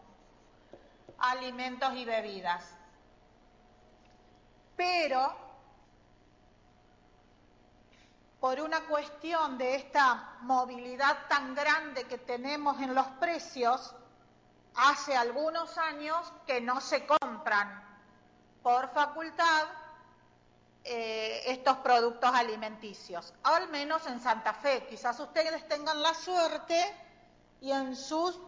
alimentos y bebidas. Pero, por una cuestión de esta movilidad tan grande que tenemos en los precios, hace algunos años que no se compran por facultad estos productos alimenticios, al menos en Santa Fe. Quizás ustedes tengan la suerte y en sus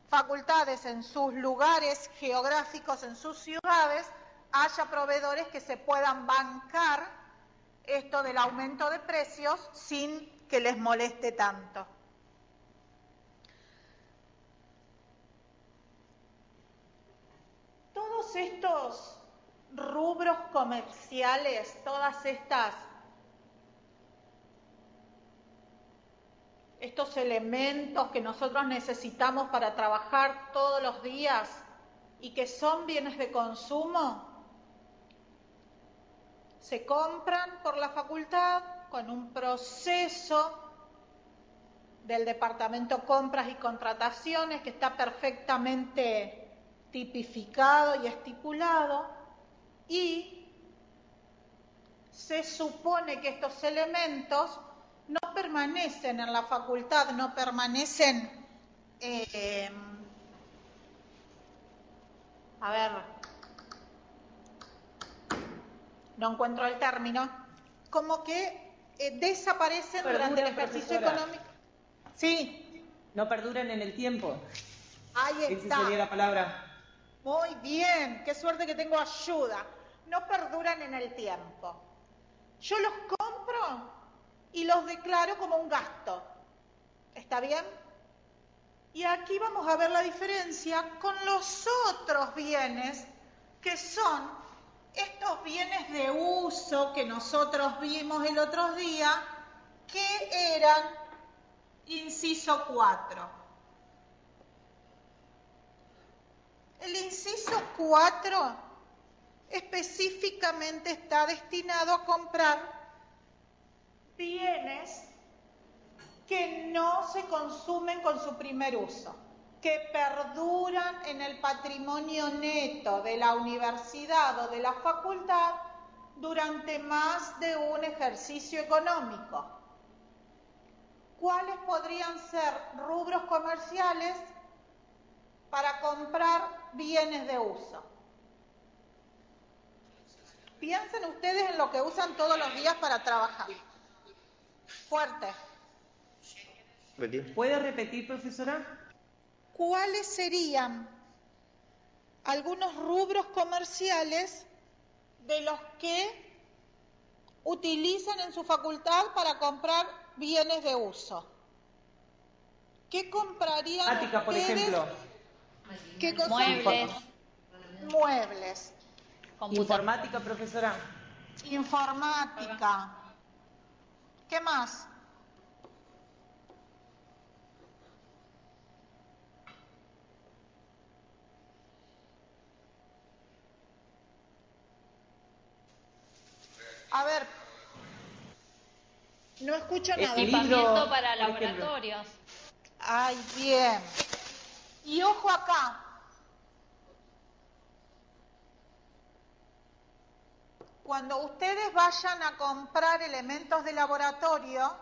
facultades, en sus lugares geográficos, en sus ciudades, haya proveedores que se puedan bancar esto del aumento de precios sin que les moleste tanto. Todos estos rubros comerciales, estos elementos que nosotros necesitamos para trabajar todos los días y que son bienes de consumo, se compran por la facultad con un proceso del Departamento Compras y Contrataciones que está perfectamente tipificado y estipulado, y se supone que estos elementos no permanecen en la facultad, no permanecen, no encuentro el término, como que desaparecen durante el ejercicio económico. Sí. No perduran en el tiempo. Ahí está. Esa sería la palabra. Muy bien, qué suerte que tengo ayuda. No perduran en el tiempo. Yo los compro y los declaro como un gasto. ¿Está bien? Y aquí vamos a ver la diferencia con los otros bienes, que son estos bienes de uso que nosotros vimos el otro día, que eran inciso 4. El inciso 4 específicamente está destinado a comprar bienes que no se consumen con su primer uso, que perduran en el patrimonio neto de la universidad o de la facultad durante más de un ejercicio económico. ¿Cuáles podrían ser rubros comerciales para comprar bienes de uso? Piensen ustedes en lo que usan todos los días para trabajar. Fuerte. ¿Puede repetir, profesora? ¿Cuáles serían algunos rubros comerciales de los que utilizan en su facultad para comprar bienes de uso? ¿Qué comprarían Ática, por ustedes? ejemplo. ¿Qué cosas? Muebles. Muebles. Informática, profesora. Informática. ¿Qué más? A ver, no escucho nada. Equipamiento para por ejemplo. laboratorios. Ay, bien. Y ojo acá. Cuando ustedes vayan a comprar elementos de laboratorio,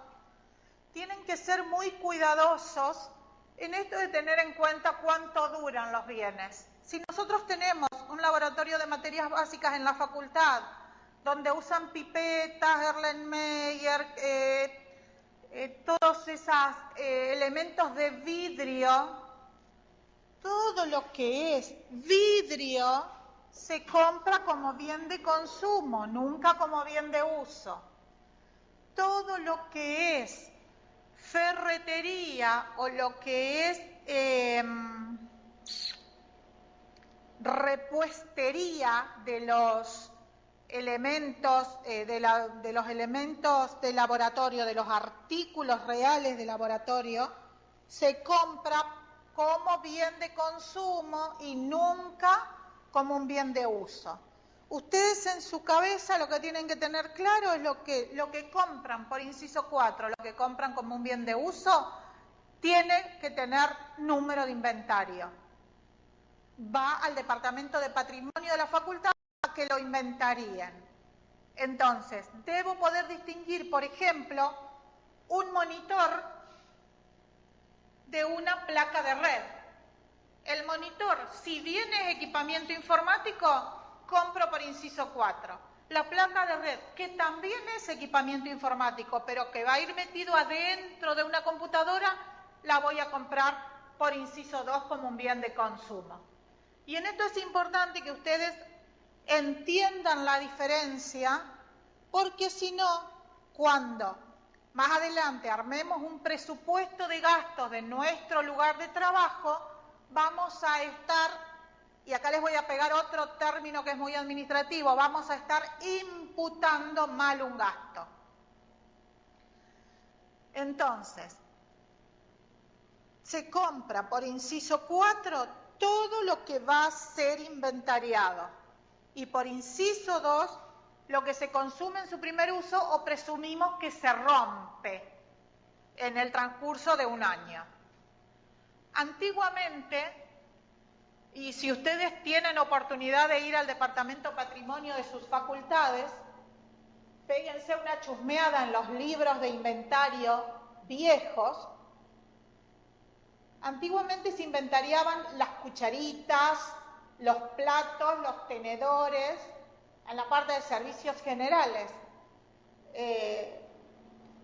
tienen que ser muy cuidadosos en esto de tener en cuenta cuánto duran los bienes. Si nosotros tenemos un laboratorio de materias básicas en la facultad, donde usan pipetas, Erlenmeyer, todos esos elementos de vidrio, todo lo que es vidrio se compra como bien de consumo, nunca como bien de uso. Todo lo que es ferretería o lo que es repuestería de los elementos de los elementos de laboratorio, de los artículos reales de laboratorio, se compra como bien de consumo y nunca como un bien de uso. Ustedes en su cabeza lo que tienen que tener claro es lo que compran por inciso 4, lo que compran como un bien de uso, tiene que tener número de inventario. Va al Departamento de Patrimonio de la Facultad a que lo inventaríen. Entonces, debo poder distinguir, por ejemplo, un monitor de una placa de red. El monitor, si bien es equipamiento informático, compro por inciso 4. La placa de red, que también es equipamiento informático, pero que va a ir metido adentro de una computadora, la voy a comprar por inciso 2 como un bien de consumo. Y en esto es importante que ustedes entiendan la diferencia, porque si no, cuando más adelante armemos un presupuesto de gastos de nuestro lugar de trabajo, vamos a estar, y acá les voy a pegar otro término que es muy administrativo, vamos a estar imputando mal un gasto. Entonces, se compra por inciso 4 todo lo que va a ser inventariado y por inciso 2 lo que se consume en su primer uso o presumimos que se rompe en el transcurso de un año. Antiguamente, y si ustedes tienen oportunidad de ir al Departamento Patrimonio de sus facultades, péguense una chusmeada en los libros de inventario viejos. Antiguamente se inventariaban las cucharitas, los platos, los tenedores, en la parte de servicios generales.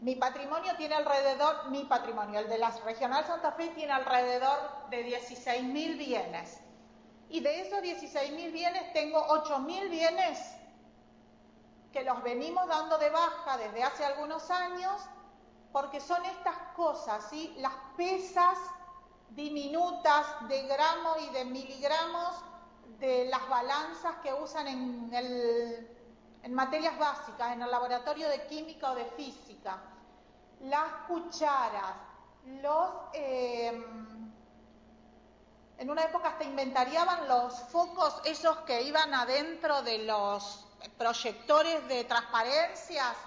Mi patrimonio tiene alrededor, el de la Regional Santa Fe tiene alrededor de 16.000 bienes. Y de esos 16.000 bienes tengo 8.000 bienes que los venimos dando de baja desde hace algunos años, porque son estas cosas, ¿sí? Las pesas diminutas de gramos y de miligramos de las balanzas que usan en materias básicas, en el laboratorio de química o de física, las cucharas, en una época hasta inventariaban los focos, esos que iban adentro de los proyectores de transparencias.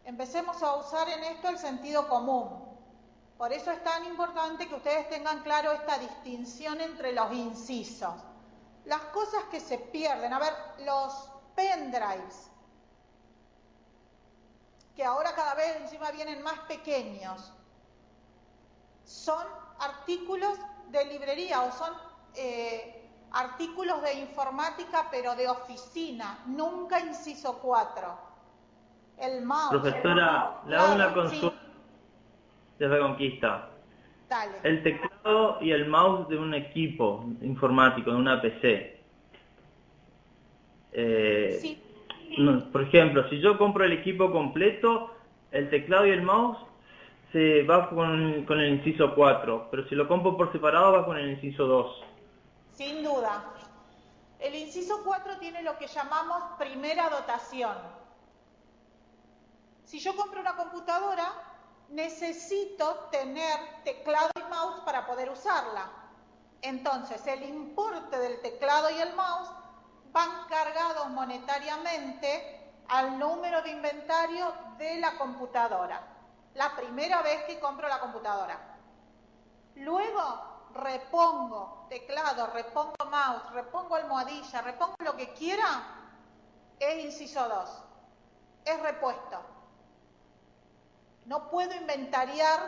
Empecemos a usar en esto el sentido común. Por eso es tan importante que ustedes tengan claro esta distinción entre los incisos. Las cosas que se pierden, a ver, los pendrives, que ahora cada vez encima vienen más pequeños, son artículos de librería o son artículos de informática, pero de oficina, nunca inciso 4. El mouse. Profesora, le hago una consulta de Reconquista. Dale. El teclado y el mouse de un equipo informático, de una PC. Sí. Por ejemplo, si yo compro el equipo completo, el teclado y el mouse se va con el inciso 4, pero si lo compro por separado va con el inciso 2. Sin duda. El inciso 4 tiene lo que llamamos primera dotación. Si yo compro una computadora, necesito tener teclado y mouse para poder usarla. Entonces, el importe del teclado y el mouse van cargados monetariamente al número de inventario de la computadora. La primera vez que compro la computadora. Luego repongo teclado, repongo mouse, repongo almohadilla, repongo lo que quiera, es inciso 2. Es repuesto. No puedo inventariar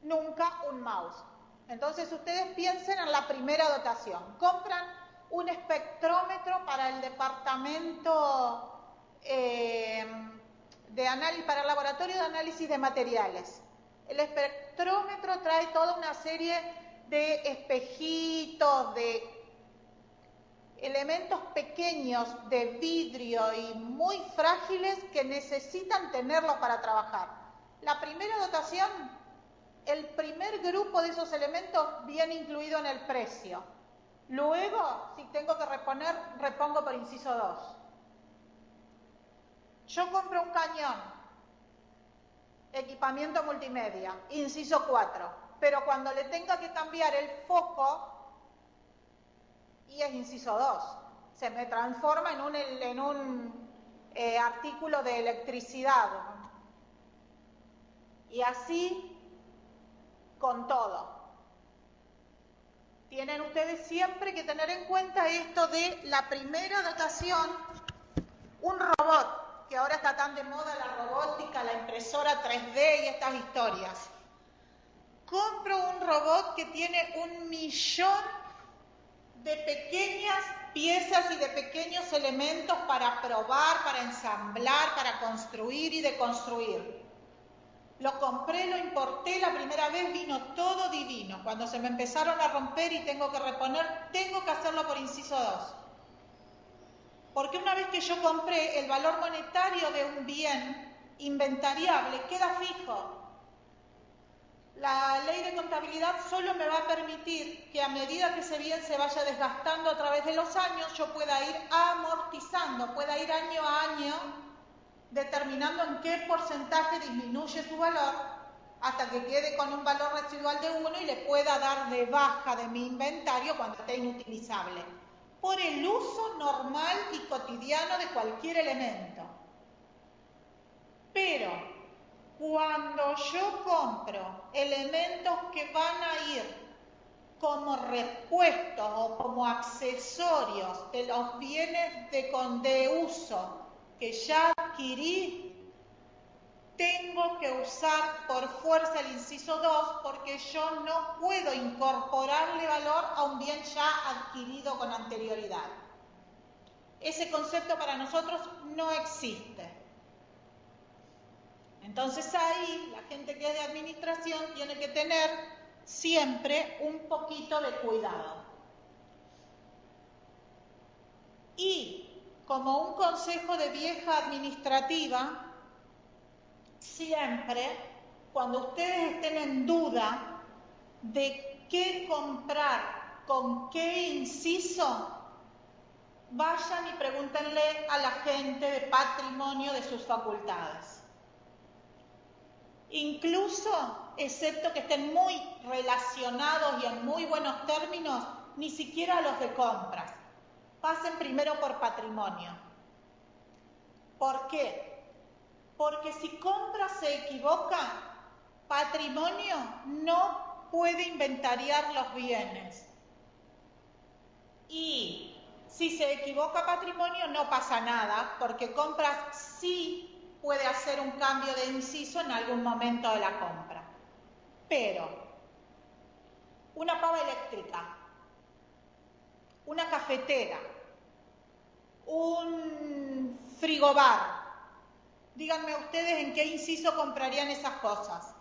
nunca un mouse. Entonces ustedes piensen en la primera dotación. Compran un espectrómetro para el departamento de análisis, para el laboratorio de análisis de materiales. El espectrómetro trae toda una serie de espejitos, de elementos pequeños de vidrio y muy frágiles que necesitan tenerlos para trabajar. La primera dotación, el primer grupo de esos elementos viene incluido en el precio. Luego, si tengo que reponer, repongo por inciso 2. Yo compro un cañón, equipamiento multimedia, inciso 4, pero cuando le tenga que cambiar el foco, y es inciso 2, se me transforma en un artículo de electricidad. Y así con todo. Tienen ustedes siempre que tener en cuenta esto de la primera dotación, un robot, que ahora está tan de moda la robótica, la impresora 3D y estas historias. Compro un robot que tiene 1.000.000 de pequeñas piezas y de pequeños elementos para probar, para ensamblar, para construir y deconstruir. Lo compré, lo importé, la primera vez vino todo divino. Cuando se me empezaron a romper y tengo que reponer, tengo que hacerlo por inciso 2. Porque una vez que yo compré, el valor monetario de un bien inventariable queda fijo. La ley de contabilidad solo me va a permitir que a medida que ese bien se vaya desgastando a través de los años, yo pueda ir amortizando, pueda ir año a año, determinando en qué porcentaje disminuye su valor hasta que quede con un valor residual de 1 y le pueda dar de baja de mi inventario cuando esté inutilizable, por el uso normal y cotidiano de cualquier elemento. Pero cuando yo compro elementos que van a ir como repuestos o como accesorios de los bienes de uso que ya adquirí, tengo que usar por fuerza el inciso 2 porque yo no puedo incorporarle valor a un bien ya adquirido con anterioridad. Ese concepto para nosotros no existe. Entonces ahí la gente que es de administración tiene que tener siempre un poquito de cuidado. Y como un consejo de vieja administrativa, siempre cuando ustedes estén en duda de qué comprar, con qué inciso, vayan y pregúntenle a la gente de patrimonio de sus facultades. Incluso, excepto que estén muy relacionados y en muy buenos términos, ni siquiera los de compras. Pasen primero por patrimonio. ¿Por qué? Porque si compras se equivoca, patrimonio no puede inventariar los bienes. Y si se equivoca patrimonio no pasa nada, porque compras sí puede hacer un cambio de inciso en algún momento de la compra. Pero una pava eléctrica, una cafetera, un frigobar, díganme ustedes en qué inciso comprarían esas cosas.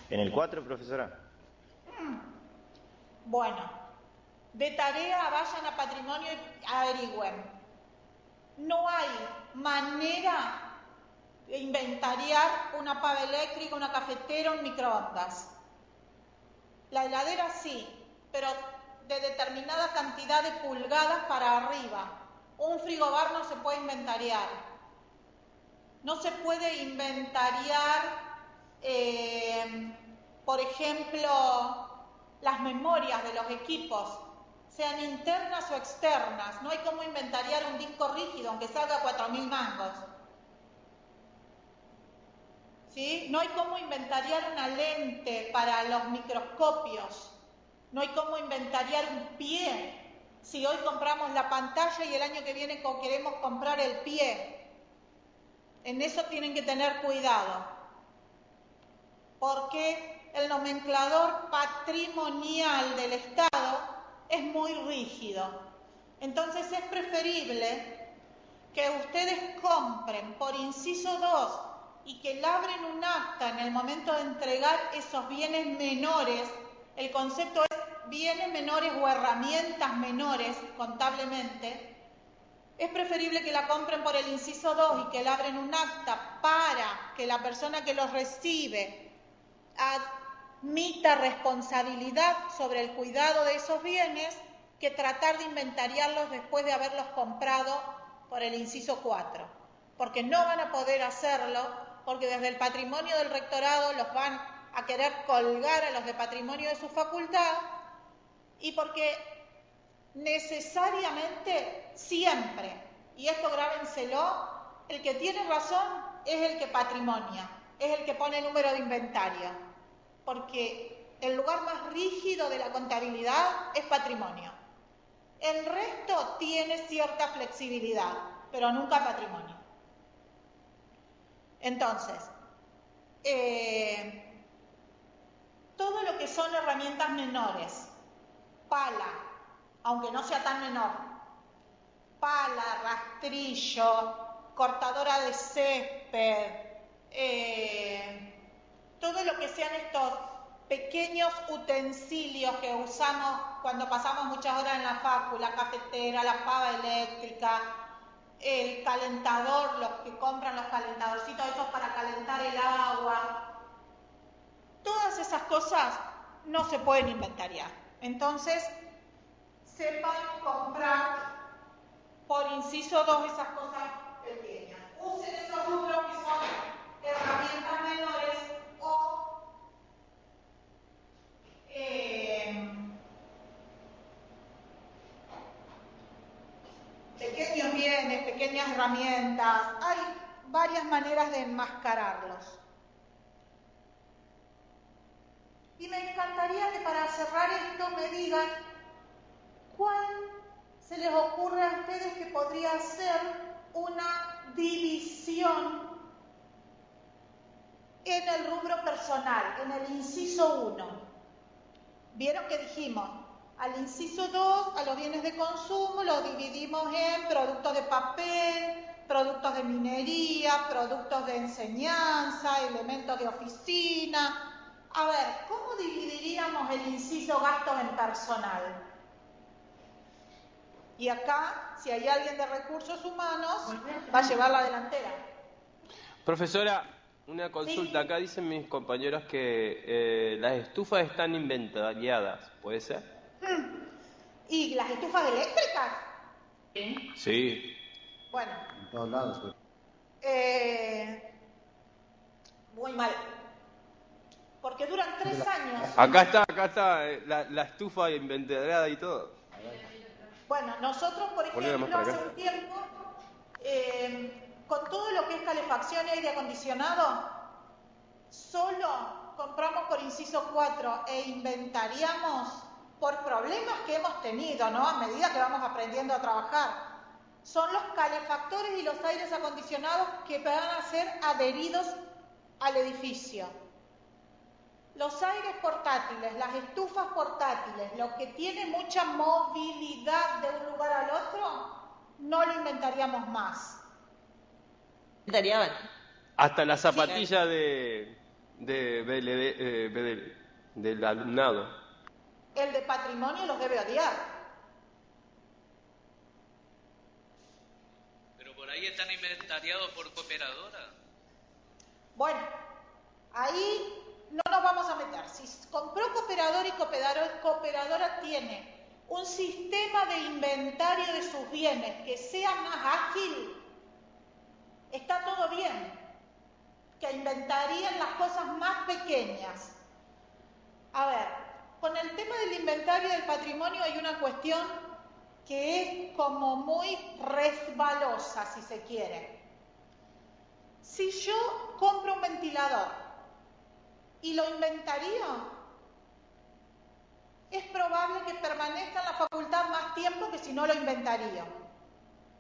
¿En el 4, profesora? Bueno, de tarea vayan a patrimonio y averigüen. No hay manera de inventariar una pava eléctrica, una cafetera, un microondas. La heladera sí, pero de determinada cantidad de pulgadas para arriba. Un frigobar no se puede inventariar. No se puede inventariar, por ejemplo, las memorias de los equipos, sean internas o externas. No hay cómo inventariar un disco rígido, aunque salga 4.000 mangos. ¿Sí? No hay cómo inventariar una lente para los microscopios. No hay cómo inventariar un pie. Si hoy compramos la pantalla y el año que viene queremos comprar el pie. En eso tienen que tener cuidado. Porque el nomenclador patrimonial del Estado es muy rígido. Entonces es preferible que ustedes compren por inciso 2 y que labren un acta en el momento de entregar esos bienes menores. El concepto es bienes menores o herramientas menores contablemente. Es preferible que la compren por el inciso 2 y que labren un acta para que la persona que los recibe admita responsabilidad sobre el cuidado de esos bienes que tratar de inventariarlos después de haberlos comprado por el inciso 4. Porque no van a poder hacerlo, porque desde el patrimonio del rectorado los van a querer colgar a los de patrimonio de su facultad y porque necesariamente siempre, y esto grábenselo, el que tiene razón es el que patrimonia, es el que pone número de inventario, porque el lugar más rígido de la contabilidad es patrimonio. El resto tiene cierta flexibilidad, pero nunca patrimonio. Entonces, todo lo que son herramientas menores, pala, aunque no sea tan menor, pala, rastrillo, cortadora de césped, todo lo que sean estos pequeños utensilios que usamos cuando pasamos muchas horas en la facu, la cafetera, la pava eléctrica, el calentador, los que compran los calentadorcitos esos para calentar el agua, todas esas cosas no se pueden inventariar. Entonces, sepan comprar por inciso 2 esas cosas pequeñas. Usen esos rubros que son herramientas menores o pequeños bienes, pequeñas herramientas. Hay varias maneras de enmascararlos. Y me encantaría que para cerrar esto me digan cuál se les ocurre a ustedes que podría ser una división en el rubro personal, en el inciso 1. ¿Vieron que dijimos? Al inciso 2, a los bienes de consumo, los dividimos en productos de papel, productos de minería, productos de enseñanza, elementos de oficina. A ver, ¿cómo dividiríamos el inciso gastos en personal? Y acá, si hay alguien de recursos humanos, va a llevar la delantera. Profesora, una consulta. Sí. Acá dicen mis compañeros que las estufas están inventariadas, ¿puede ser? ¿Y las estufas eléctricas? Sí. Bueno. En todos lados. Muy mal. Porque duran 3 años. Acá está, la estufa inventariada y todo. Bueno, nosotros, por ejemplo, hace un tiempo, con todo lo que es calefacción y aire acondicionado, solo compramos por inciso 4 e inventariamos por problemas que hemos tenido, ¿no? A medida que vamos aprendiendo a trabajar. Son los calefactores y los aires acondicionados que van a ser adheridos al edificio. Los aires portátiles, las estufas portátiles, lo que tiene mucha movilidad de un lugar al otro, no lo inventaríamos más. Inventariaban. Hasta la zapatilla del alumnado. El de patrimonio los debe odiar. Pero por ahí están inventariados por cooperadora. Bueno, ahí no nos vamos a meter. Si compró cooperador y cooperadora tiene un sistema de inventario de sus bienes que sea más ágil, está todo bien. Que inventarían las cosas más pequeñas. A ver, con el tema del inventario del patrimonio hay una cuestión que es como muy resbalosa, si se quiere. Si yo compro un ventilador y lo inventarío, es probable que permanezca en la facultad más tiempo que si no lo inventaría.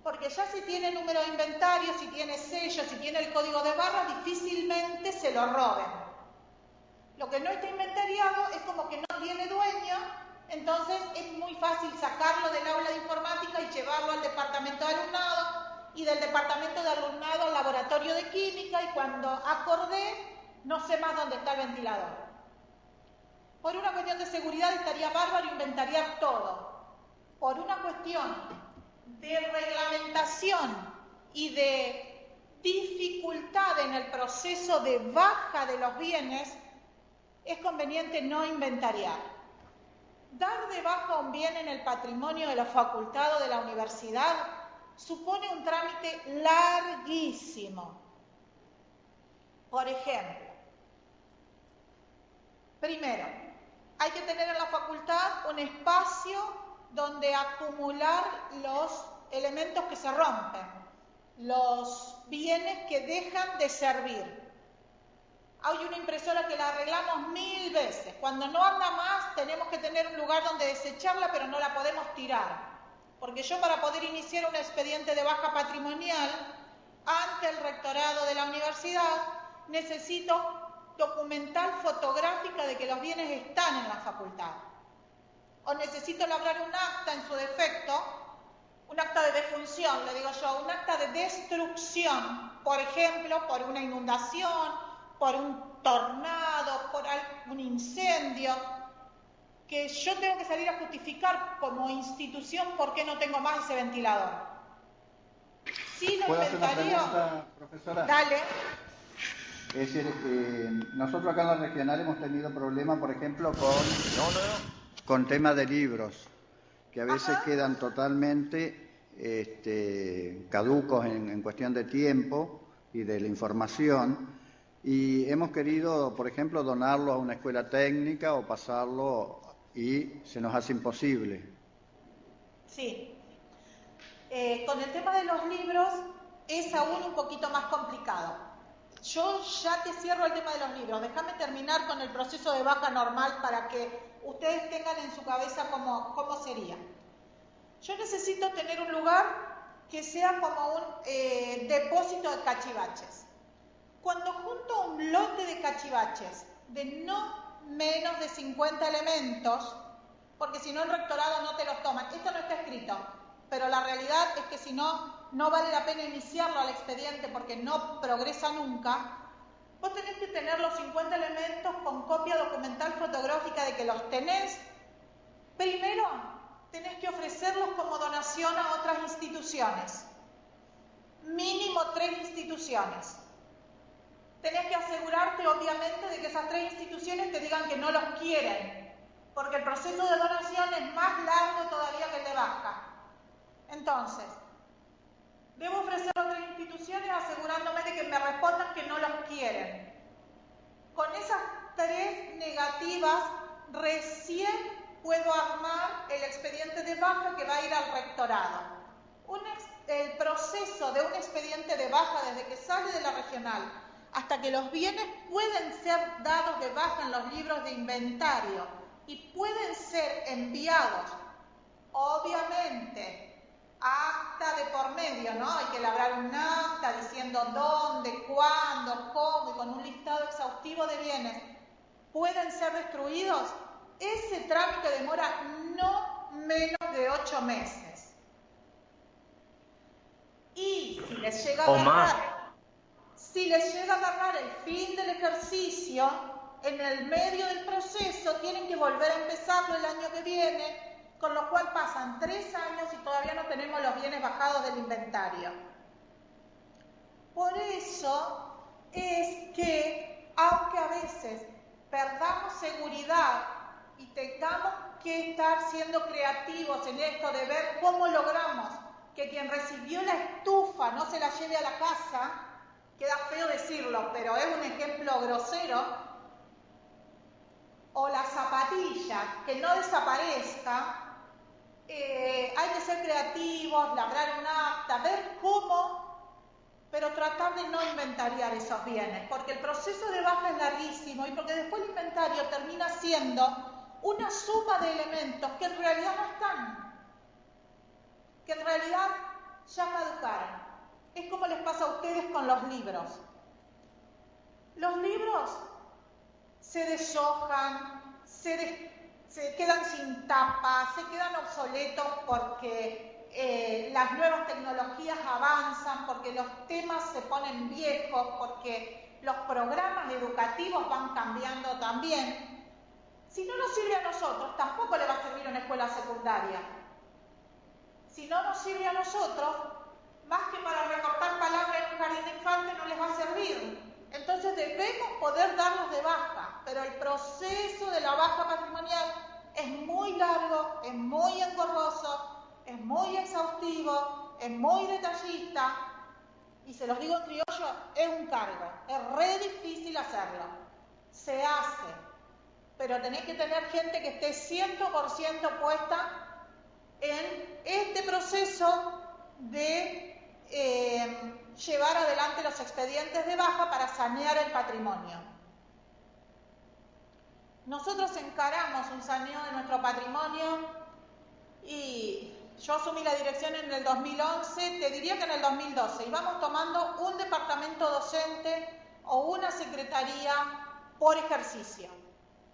Porque ya si tiene número de inventario, si tiene sello, si tiene el código de barra, difícilmente se lo roben. Lo que no está inventariado es como que no tiene dueño, entonces es muy fácil sacarlo del aula de informática y llevarlo al departamento de alumnado, y del departamento de alumnado al laboratorio de química, y cuando acordé, no sé más dónde está el ventilador. Por una cuestión de seguridad estaría bárbaro inventariar todo. Por una cuestión de reglamentación y de dificultad en el proceso de baja de los bienes, es conveniente no inventariar. Dar de baja un bien en el patrimonio de la facultad o de la universidad supone un trámite larguísimo. Por ejemplo, primero, hay que tener en la facultad un espacio donde acumular los elementos que se rompen, los bienes que dejan de servir. Hay una impresora que la arreglamos 1000 veces. Cuando no anda más, tenemos que tener un lugar donde desecharla, pero no la podemos tirar. Porque yo, para poder iniciar un expediente de baja patrimonial ante el rectorado de la universidad, necesito documental fotográfica de que los bienes están en la facultad. O necesito elaborar un acta en su defecto, un acta de defunción, le digo yo, un acta de destrucción, por ejemplo, por una inundación, por un tornado, por un incendio, que yo tengo que salir a justificar como institución por qué no tengo más ese ventilador. Sí, lo ¿Puedo hacer una inventario. pregunta, profesora? Dale. Es decir, nosotros acá en la regional hemos tenido problemas, por ejemplo, con temas de libros, que a veces quedan totalmente caducos en cuestión de tiempo y de la información, y hemos querido, por ejemplo, donarlo a una escuela técnica o pasarlo, y se nos hace imposible. Sí. Con el tema de los libros es aún un poquito más complicado. Yo ya te cierro el tema de los libros. Déjame terminar con el proceso de baja normal para que ustedes tengan en su cabeza cómo sería. Yo necesito tener un lugar que sea como un depósito de cachivaches. Cuando junto un lote de cachivaches de no menos de 50 elementos, porque si no el rectorado no te los toma, esto no está escrito, pero la realidad es que si no, no vale la pena iniciarlo al expediente porque no progresa nunca. Vos tenés que tener los 50 elementos con copia documental fotográfica de que los tenés. Primero, tenés que ofrecerlos como donación a otras instituciones. Mínimo 3 instituciones. Tenés que asegurarte, obviamente, de que esas 3 instituciones te digan que no los quieren, porque el proceso de donación es más largo todavía que el de baja. Entonces, debo ofrecer a otras instituciones asegurándome de que me respondan que no los quieren. Con esas 3 negativas, recién puedo armar el expediente de baja que va a ir al rectorado. El proceso de un expediente de baja desde que sale de la regional hasta que los bienes pueden ser dados de baja en los libros de inventario y pueden ser enviados, obviamente, acta de por medio, ¿no? Hay que elaborar un acta diciendo dónde, cuándo, cómo, y con un listado exhaustivo de bienes pueden ser destruidos. Ese trámite demora no menos de 8 meses. Y si les llega a agarrar el fin del ejercicio, en el medio del proceso tienen que volver a empezarlo el año que viene, con lo cual pasan 3 años y todavía no tenemos los bienes bajados del inventario. Por eso es que, aunque a veces perdamos seguridad y tengamos que estar siendo creativos en esto de ver cómo logramos que quien recibió la estufa no se la lleve a la casa, queda feo decirlo, pero es un ejemplo grosero, o la zapatilla, que no desaparezca, hay que ser creativos, labrar un acta, ver cómo, pero tratar de no inventariar esos bienes, porque el proceso de baja es larguísimo y porque después el inventario termina siendo una suma de elementos que en realidad no están, que en realidad ya caducaron. Es como les pasa a ustedes con los libros. Los libros se deshojan, se quedan sin tapa, se quedan obsoletos porque las nuevas tecnologías avanzan, porque los temas se ponen viejos, porque los programas educativos van cambiando también. Si no nos sirve a nosotros, tampoco le va a servir a una escuela secundaria. Si no nos sirve a nosotros, más que para recortar palabras en un jardín de infantes no les va a servir. Entonces debemos poder darlos de baja, pero el proceso de la baja patrimonial es muy largo, es muy engorroso, es muy exhaustivo, es muy detallista y se los digo en criollo, es un cargo, es re difícil hacerlo. Se hace, pero tenés que tener gente que esté 100% puesta en este proceso de llevar adelante los expedientes de baja para sanear el patrimonio. Nosotros encaramos un saneo de nuestro patrimonio y Yo asumí la dirección en el 2011, te diría que en el 2012, y vamos tomando un departamento docente o una secretaría por ejercicio.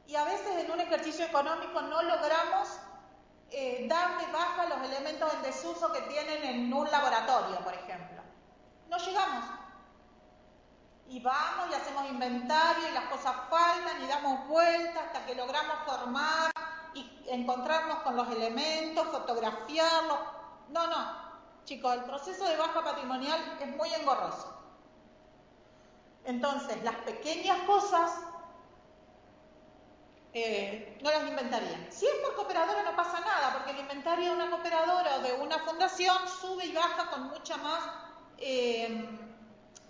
Y a veces en un ejercicio económico no logramos dar de baja los elementos en desuso que tienen en un laboratorio, por ejemplo. No llegamos. Y vamos y hacemos inventario y las cosas faltan y damos vueltas hasta que logramos formar y encontrarnos con los elementos, fotografiarlos. No, chicos, el proceso de baja patrimonial es muy engorroso. Entonces, las pequeñas cosas no las inventarían. Si es por cooperadora no pasa nada, porque el inventario de una cooperadora o de una fundación sube y baja con mucha más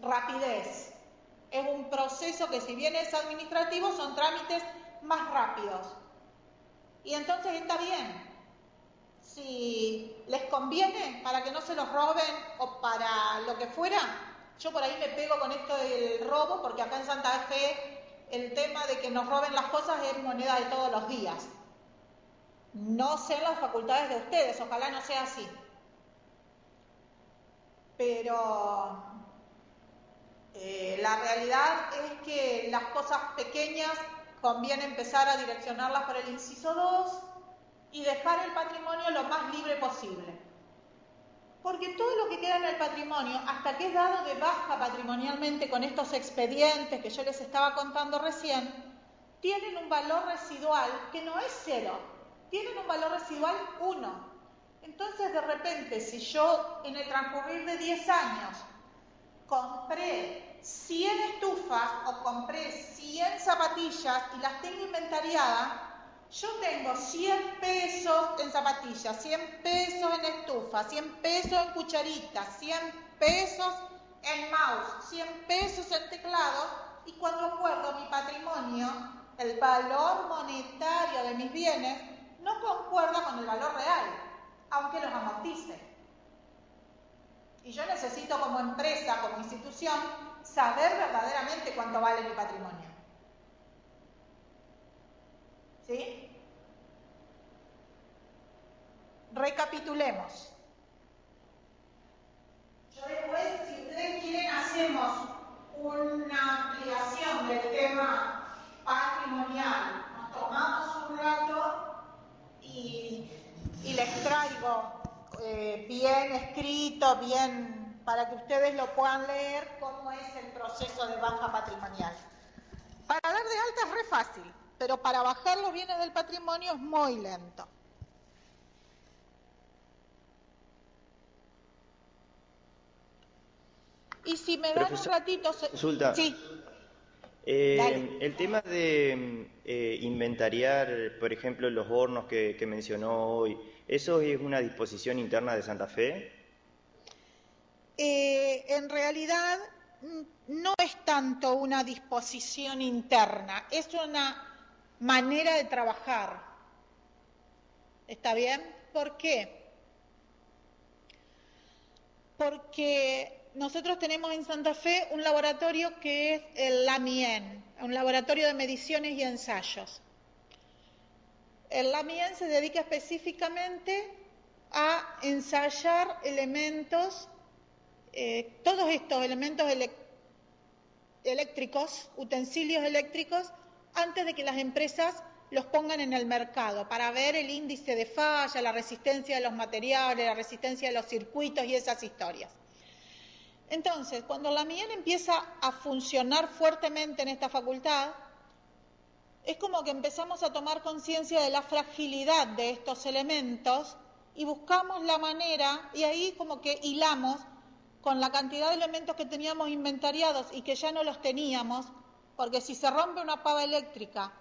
rapidez. Es un proceso que, si bien es administrativo, son trámites más rápidos. Y entonces está bien. Si les conviene, para que no se los roben o para lo que fuera, yo por ahí me pego con esto del robo, porque acá en Santa Fe el tema de que nos roben las cosas es moneda de todos los días. No sé en las facultades de ustedes, ojalá no sea así. Pero la realidad es que las cosas pequeñas conviene empezar a direccionarlas por el inciso 2 y dejar el patrimonio lo más libre posible. Porque todo lo que queda en el patrimonio, hasta que es dado de baja patrimonialmente con estos expedientes que yo les estaba contando recién, tienen un valor residual que no es 0, tienen un valor residual 1. Entonces, de repente, si yo en el transcurrir de 10 años compré 100 estufas o compré 100 zapatillas y las tengo inventariadas, yo tengo 100 pesos en zapatillas, 100 pesos en estufa, 100 pesos en cucharitas, 100 pesos en mouse, 100 pesos en teclado, y cuando acuerdo mi patrimonio, el valor monetario de mis bienes no concuerda con el valor real, aunque los amortice. Y yo necesito, como empresa, como institución, saber verdaderamente cuánto vale mi patrimonio. ¿Sí? Recapitulemos. Yo después, si ustedes quieren, hacemos una ampliación del tema patrimonial. Nos tomamos un rato y les traigo bien escrito, bien para que ustedes lo puedan leer, cómo es el proceso de baja patrimonial. Para dar de alta es re fácil, pero para bajar los bienes del patrimonio es muy lento. Y si me dan un ratito... Consulta. Sí. El tema de inventariar, por ejemplo, los hornos que mencionó hoy, ¿eso es una disposición interna de Santa Fe? En realidad no es tanto una disposición interna, es una manera de trabajar. ¿Está bien? ¿Por qué? Porque nosotros tenemos en Santa Fe un laboratorio que es el LAMIEN, un laboratorio de mediciones y ensayos. El LAMIEN se dedica específicamente a ensayar elementos, todos estos elementos eléctricos, utensilios eléctricos, antes de que las empresas los pongan en el mercado, para ver el índice de falla, la resistencia de los materiales, la resistencia de los circuitos y esas historias. Entonces, cuando la MIEN empieza a funcionar fuertemente en esta facultad, es como que empezamos a tomar conciencia de la fragilidad de estos elementos y buscamos la manera, y ahí como que hilamos con la cantidad de elementos que teníamos inventariados y que ya no los teníamos, porque si se rompe una pava eléctrica,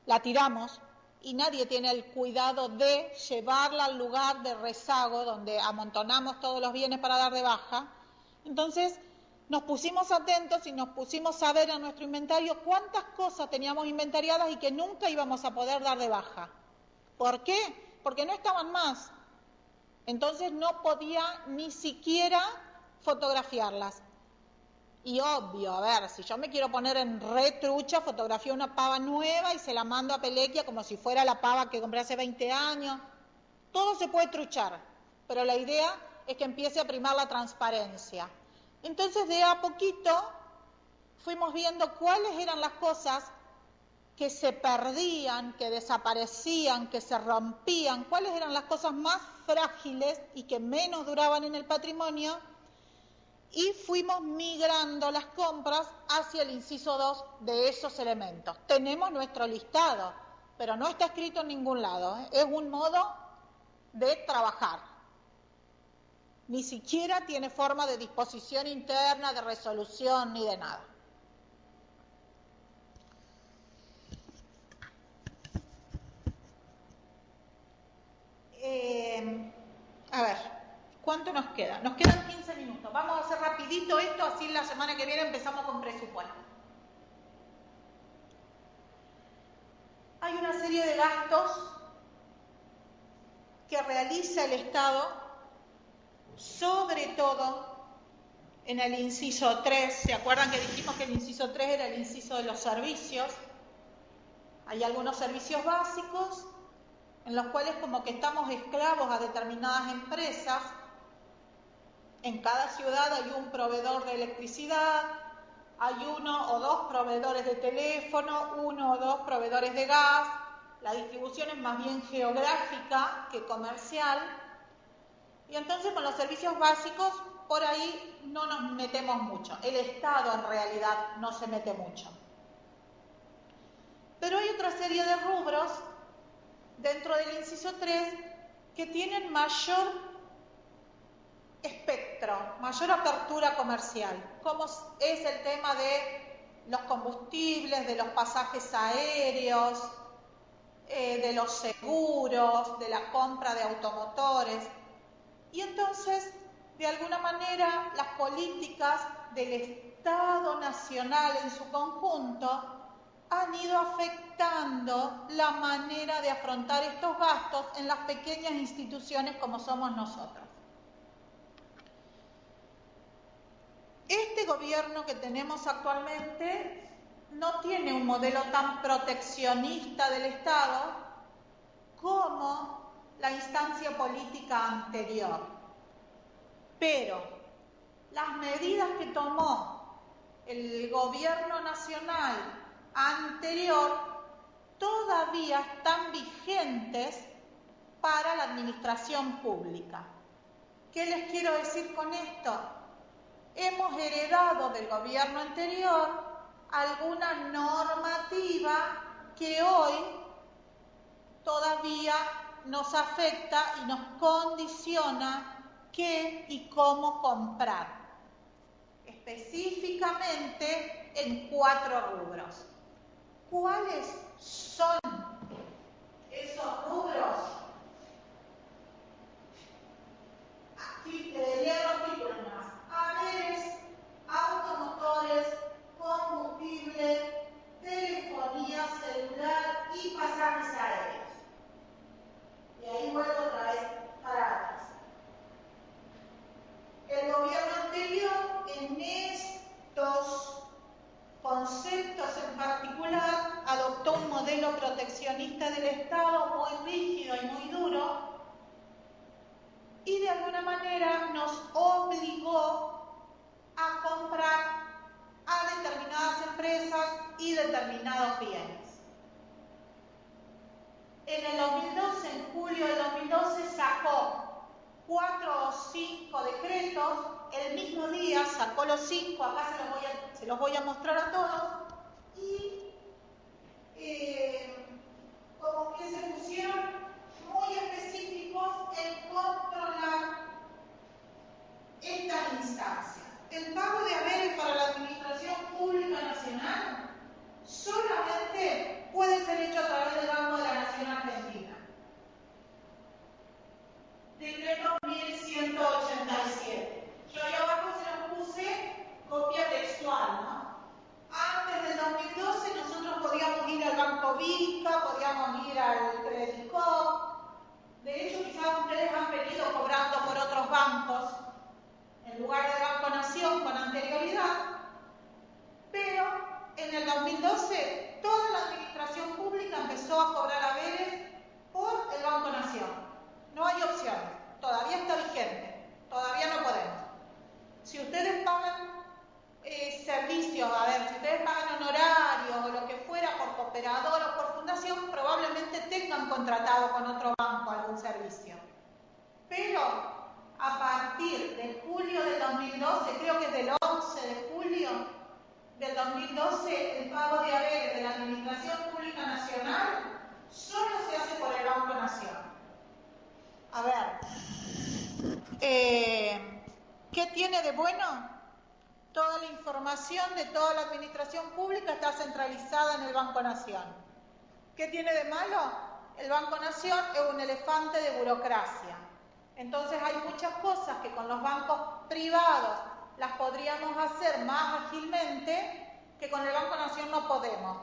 la tiramos y nadie tiene el cuidado de llevarla al lugar de rezago donde amontonamos todos los bienes para dar de baja. Entonces nos pusimos atentos y nos pusimos a ver en nuestro inventario cuántas cosas teníamos inventariadas y que nunca íbamos a poder dar de baja. ¿Por qué? Porque no estaban más. Entonces no podía ni siquiera fotografiarlas. Y obvio, a ver, si yo me quiero poner en retrucha, fotografío una pava nueva y se la mando a Pelequia como si fuera la pava que compré hace 20 años. Todo se puede truchar, pero la idea es que empiece a primar la transparencia. Entonces, de a poquito fuimos viendo cuáles eran las cosas que se perdían, que desaparecían, que se rompían, cuáles eran las cosas más frágiles y que menos duraban en el patrimonio, y fuimos migrando las compras hacia el inciso 2 de esos elementos. Tenemos nuestro listado, pero no está escrito en ningún lado, ¿eh? Es un modo de trabajar. Ni siquiera tiene forma de disposición interna, de resolución, ni de nada. A ver, ¿cuánto nos queda? Nos quedan 15 minutos. Vamos a hacer rapidito esto, así la semana que viene empezamos con presupuesto. Hay una serie de gastos que realiza el Estado, sobre todo en el inciso 3. ¿Se acuerdan que dijimos que el inciso 3 era el inciso de los servicios? Hay algunos servicios básicos en los cuales como que estamos esclavos a determinadas empresas. En cada ciudad hay un proveedor de electricidad, hay uno o dos proveedores de teléfono, uno o dos proveedores de gas. La distribución es más bien geográfica que comercial. Y entonces con los servicios básicos por ahí no nos metemos mucho. El Estado en realidad no se mete mucho. Pero hay otra serie de rubros dentro del inciso 3 que tienen mayor espectro, mayor apertura comercial, como es el tema de los combustibles, de los pasajes aéreos, de los seguros, de la compra de automotores. Y entonces, de alguna manera, las políticas del Estado nacional en su conjunto han ido afectando la manera de afrontar estos gastos en las pequeñas instituciones como somos nosotros. Este gobierno que tenemos actualmente no tiene un modelo tan proteccionista del Estado como la instancia política anterior. Pero las medidas que tomó el gobierno nacional anterior todavía están vigentes para la administración pública. ¿Qué les quiero decir con esto? Hemos heredado del gobierno anterior alguna normativa que hoy todavía nos afecta y nos condiciona qué y cómo comprar. Específicamente en 4 rubros. ¿Cuáles son esos rubros? Aquí te leo los títulos más. Haberes, automotores, combustible, telefonía celular y pasajes aéreos. Y ahí vuelvo otra vez para atrás. El gobierno anterior en estos conceptos en particular adoptó un modelo proteccionista del Estado muy rígido y muy duro y de alguna manera nos obligó a comprar a determinadas empresas y determinados bienes. En el 2012, en julio del 2012, sacó 4 o 5 decretos, el mismo día sacó los 5, acá se los voy a mostrar a todos, y como que se pusieron muy específicos en controlar estas instancias. El pago de haberes para la Administración Pública Nacional solamente puede ser hecho a través del Banco de la Nación Argentina. Decreto 1187. Yo ahí abajo se los puse copia textual, ¿no? Antes del 2012 nosotros podíamos ir al Banco Vica, podíamos ir al Credit Coop. De hecho, quizás ustedes han venido cobrando por otros bancos en lugar de Banco Nación con anterioridad, pero en el 2012 toda la administración pública empezó a cobrar haberes por el Banco Nación. No hay opciones, todavía está cooperador o por fundación, probablemente tengan contratado con otro banco algún servicio. Pero a partir de julio del 2012, creo que es del 11 de julio del 2012, el pago de haberes de la Administración Pública Nacional solo se hace por el Banco Nación. A ver, ¿qué tiene de bueno? Toda la información de toda la administración pública está centralizada en el Banco Nación. ¿Qué tiene de malo? El Banco Nación es un elefante de burocracia. Entonces hay muchas cosas que con los bancos privados las podríamos hacer más ágilmente que con el Banco Nación no podemos.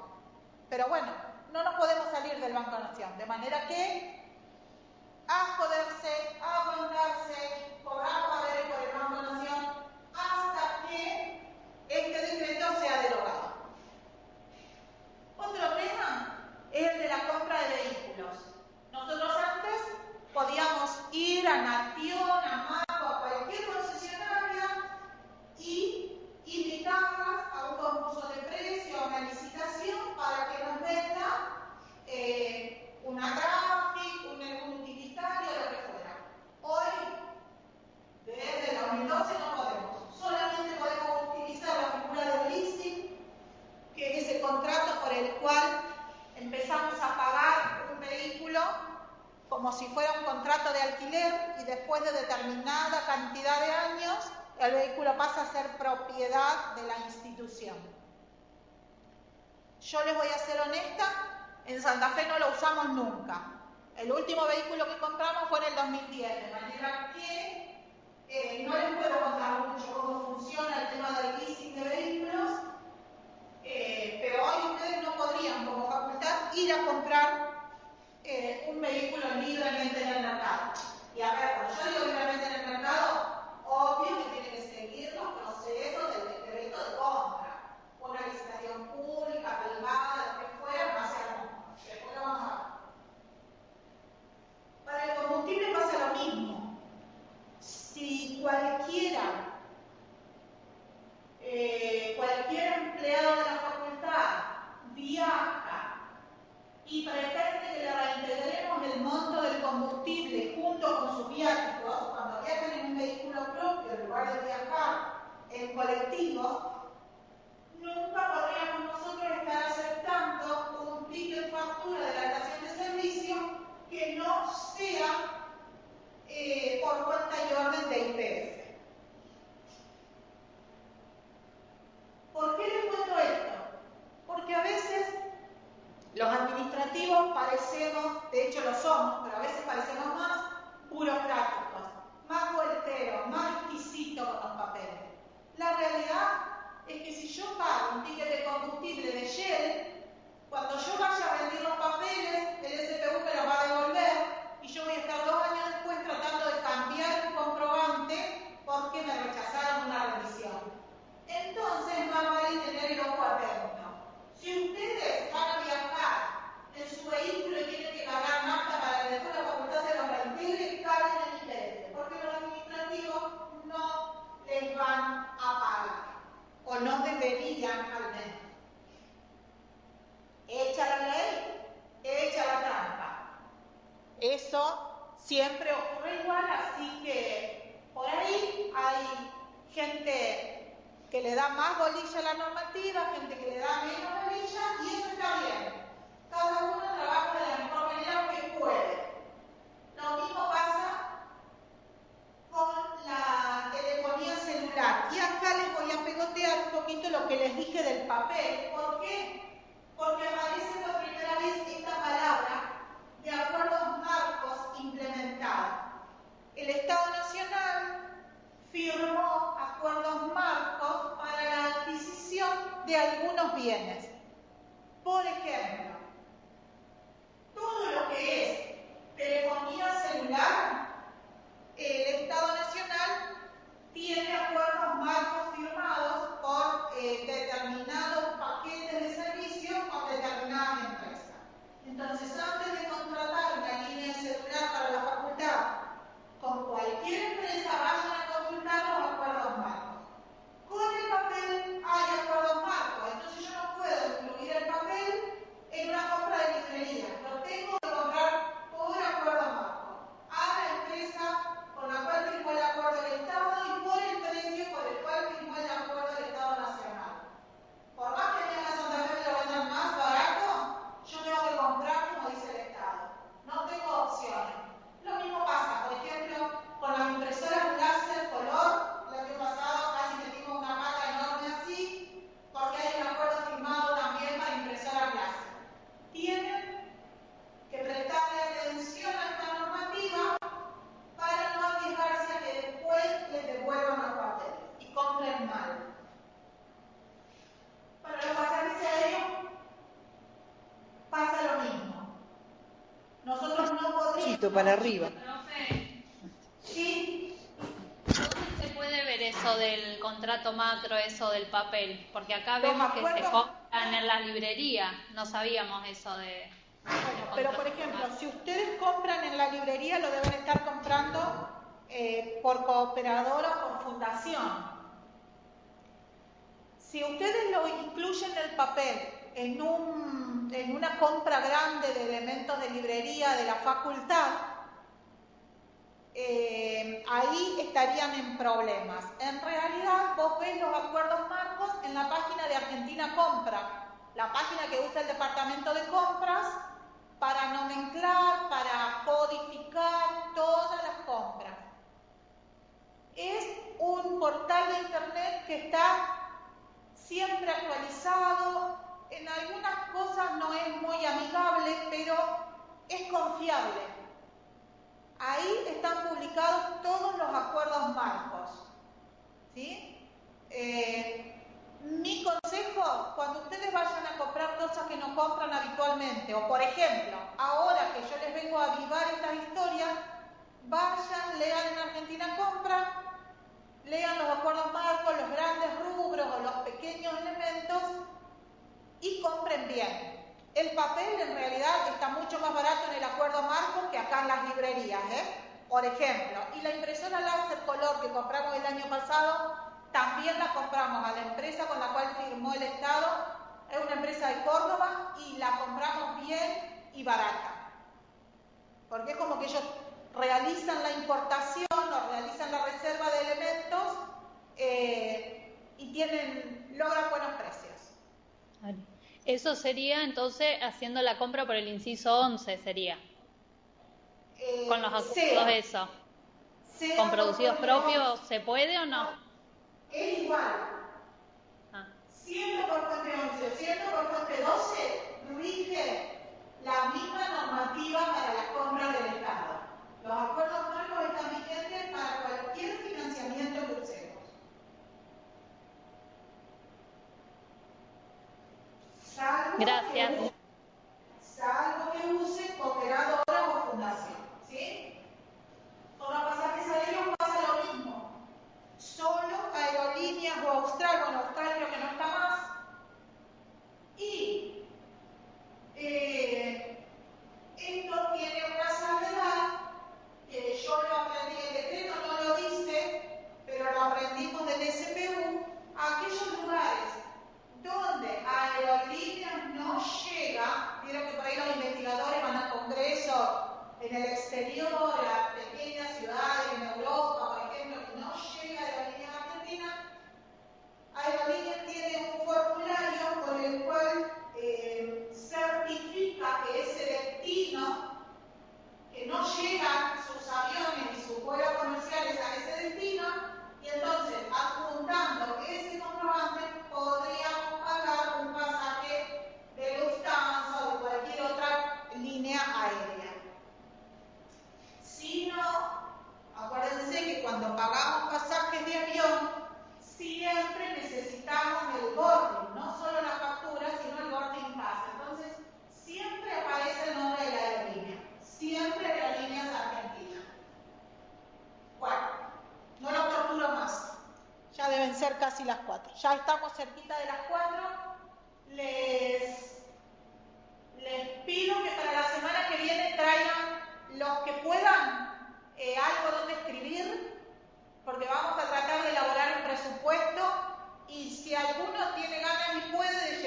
Pero bueno, no nos podemos salir del Banco Nación, de manera que a joderse, a aguantarse, cobrar haberes por el Banco Nación hasta que este decreto sea derogado. Otro tema es el de la compra de vehículos. Nosotros antes podíamos ir a Nación, a Maco, a cualquier concesionaria y invitarlas a un concurso de precio, a una licitación para que nos venda una Traffic, un utilitario, lo que fuera. Hoy, desde el 2012 no podemos. Solamente podemos utilizar la figura del leasing, que es el contrato por el cual empezamos a pagar un vehículo como si fuera un contrato de alquiler y después de determinada cantidad de años el vehículo pasa a ser propiedad de la institución. Yo les voy a ser honesta, en Santa Fe no lo usamos nunca. El último vehículo que compramos fue en el 2010, de manera que no les puedo contar mucho cómo funciona el tema del leasing de vehículos, pero hoy ustedes no podrían como facultad ir a comprar un vehículo libremente en el mercado. Y a ver, cuando yo digo libremente en el mercado, obvio que tiene que seguir los procesos del decreto de compra. Una licitación pública, privada, lo que fuera, va a ser lo mismo. Después lo vamos a ver. Para el combustible pasa lo mismo. Si cualquier empleado de la facultad viaja y pretende que le reintegremos el monto del combustible junto con sus viáticos, cuando viajan en un vehículo propio en lugar de viajar en colectivo, nunca podríamos nosotros estar aceptando un ticket factura de la estación de servicio que no sea por cuenta y orden de IPF. ¿Por qué les cuento esto? Porque a veces los administrativos parecemos, de hecho lo somos, pero a veces parecemos más burocráticos, más vuelteros, más exquisitos con los papeles. La realidad es que si yo pago un ticket de combustible de Shell, cuando yo vaya a rendir los papeles, el SPU me los va a devolver y yo voy a estar 2 años después tratando de cambiar un comprobante porque me rechazaron una rendición. Entonces, más vale tener el ojo atento. Si ustedes van a viajar en su vehículo y tienen que pagar nafta para que después la facultad se los reintegre, paguen el IPF, porque los administrativos no les van a pagar, o no deberían al menos. Echa la ley, echa la trampa. Eso siempre ocurre igual, así que por ahí hay gente que le da más bolilla a la normativa, gente que le da menos bolilla, y eso está bien. Cada uno trabaja de la mejor manera que puede. Lo mismo pasa con la telefonía celular. Y acá les voy a pegotear un poquito lo que les dije del papel. ¿Por qué? Porque aparece por primera vez esta palabra de acuerdos marcos implementados. El Estado Nacional firmó acuerdos marcos para la adquisición de algunos bienes. Por ejemplo, todo lo que es telefonía celular, el Estado Nacional tiene acuerdos marcos firmados por determinados paquetes de servicios con determinadas empresas. Entonces, antes de contratar una línea de celular para la facultad, con cualquier empresa vayan a consultar los acuerdos marcos. Con el papel hay acuerdos marcos, entonces yo no puedo incluir el papel en una poquito para arriba. Profe, Sí, ¿dónde se puede ver eso del contrato macro, eso del papel? Porque acá Los vemos que se acuerdos- compran en las librerías. No sabíamos eso de... bueno, pero por ejemplo, si ustedes compran en la librería, lo deben estar comprando por cooperadora o por fundación. Si ustedes lo incluyen el papel en una compra grande de elementos de librería de la facultad, ahí estarían en problemas. En realidad, vos ves los acuerdos marcos en la página de Argentina Compra, la página que usa el departamento de compras para nomenclar, para codificar todas las compras. Es un portal de internet que está siempre actualizado, en algunas cosas no es muy amigable, pero es confiable. Ahí están publicados todos los acuerdos marcos. ¿Sí? Mi consejo, cuando ustedes vayan a comprar cosas que no compran habitualmente, o por ejemplo, ahora que yo les vengo a avivar estas historias, vayan, lean en Argentina Compra, lean los acuerdos marcos, los grandes rubros o los pequeños elementos y compren bien. El papel en realidad está mucho más barato en el acuerdo marco que acá en las librerías, por ejemplo. Y la impresora láser color que compramos el año pasado, también la compramos a la empresa con la cual firmó el Estado. Es una empresa de Córdoba y la compramos bien y barata. Porque es como que ellos realizan la importación o realizan la reserva de elementos y logran buenos precios. Eso sería entonces haciendo la compra por el inciso 11, sería. Con los acuerdos eso. ¿Con producidos propios se puede o no? Es igual. Siendo por fuente 11 o siendo por fuente 12, rige la misma normativa para las compras del Estado. Los acuerdos marcos están vigentes para cualquier financiamiento en cruceros. Gracias. Salvo que use cooperadora o fundación. ¿Sí? Con los pasajes aéreos pasa lo mismo. Solo Aerolíneas o Austral, bueno, Austral creo que no está más. Y esto tiene una salvedad que yo lo aprendí, el decreto no lo dice, pero lo aprendimos del SPU, aquellos lugares donde Aerolíneas no llega, vieron que por ahí los investigadores van a congresos en el exterior, a pequeñas ciudades en Europa, por ejemplo, que no llega Aerolíneas Argentina. Aerolíneas tiene un formulario con el cual certifica que ese destino, que no llegan sus aviones y sus vuelos comerciales a ese destino, y entonces, adjuntando ese comprobante, podríamos pagar un pasaje de Lufthansa o de cualquier otra línea aérea. Si no, acuérdense que cuando pagamos pasajes de avión, siempre necesitamos el boarding, no solo la factura, sino el boarding pass. Entonces, siempre aparece el nombre de la aerolínea, siempre Aerolíneas Argentina. Bueno, no los torturo más, ya deben ser casi las 4. Ya estamos cerquita de las 4. Les pido que para la semana que viene traigan los que puedan algo donde escribir, porque vamos a tratar de elaborar un presupuesto y si alguno tiene ganas y puede de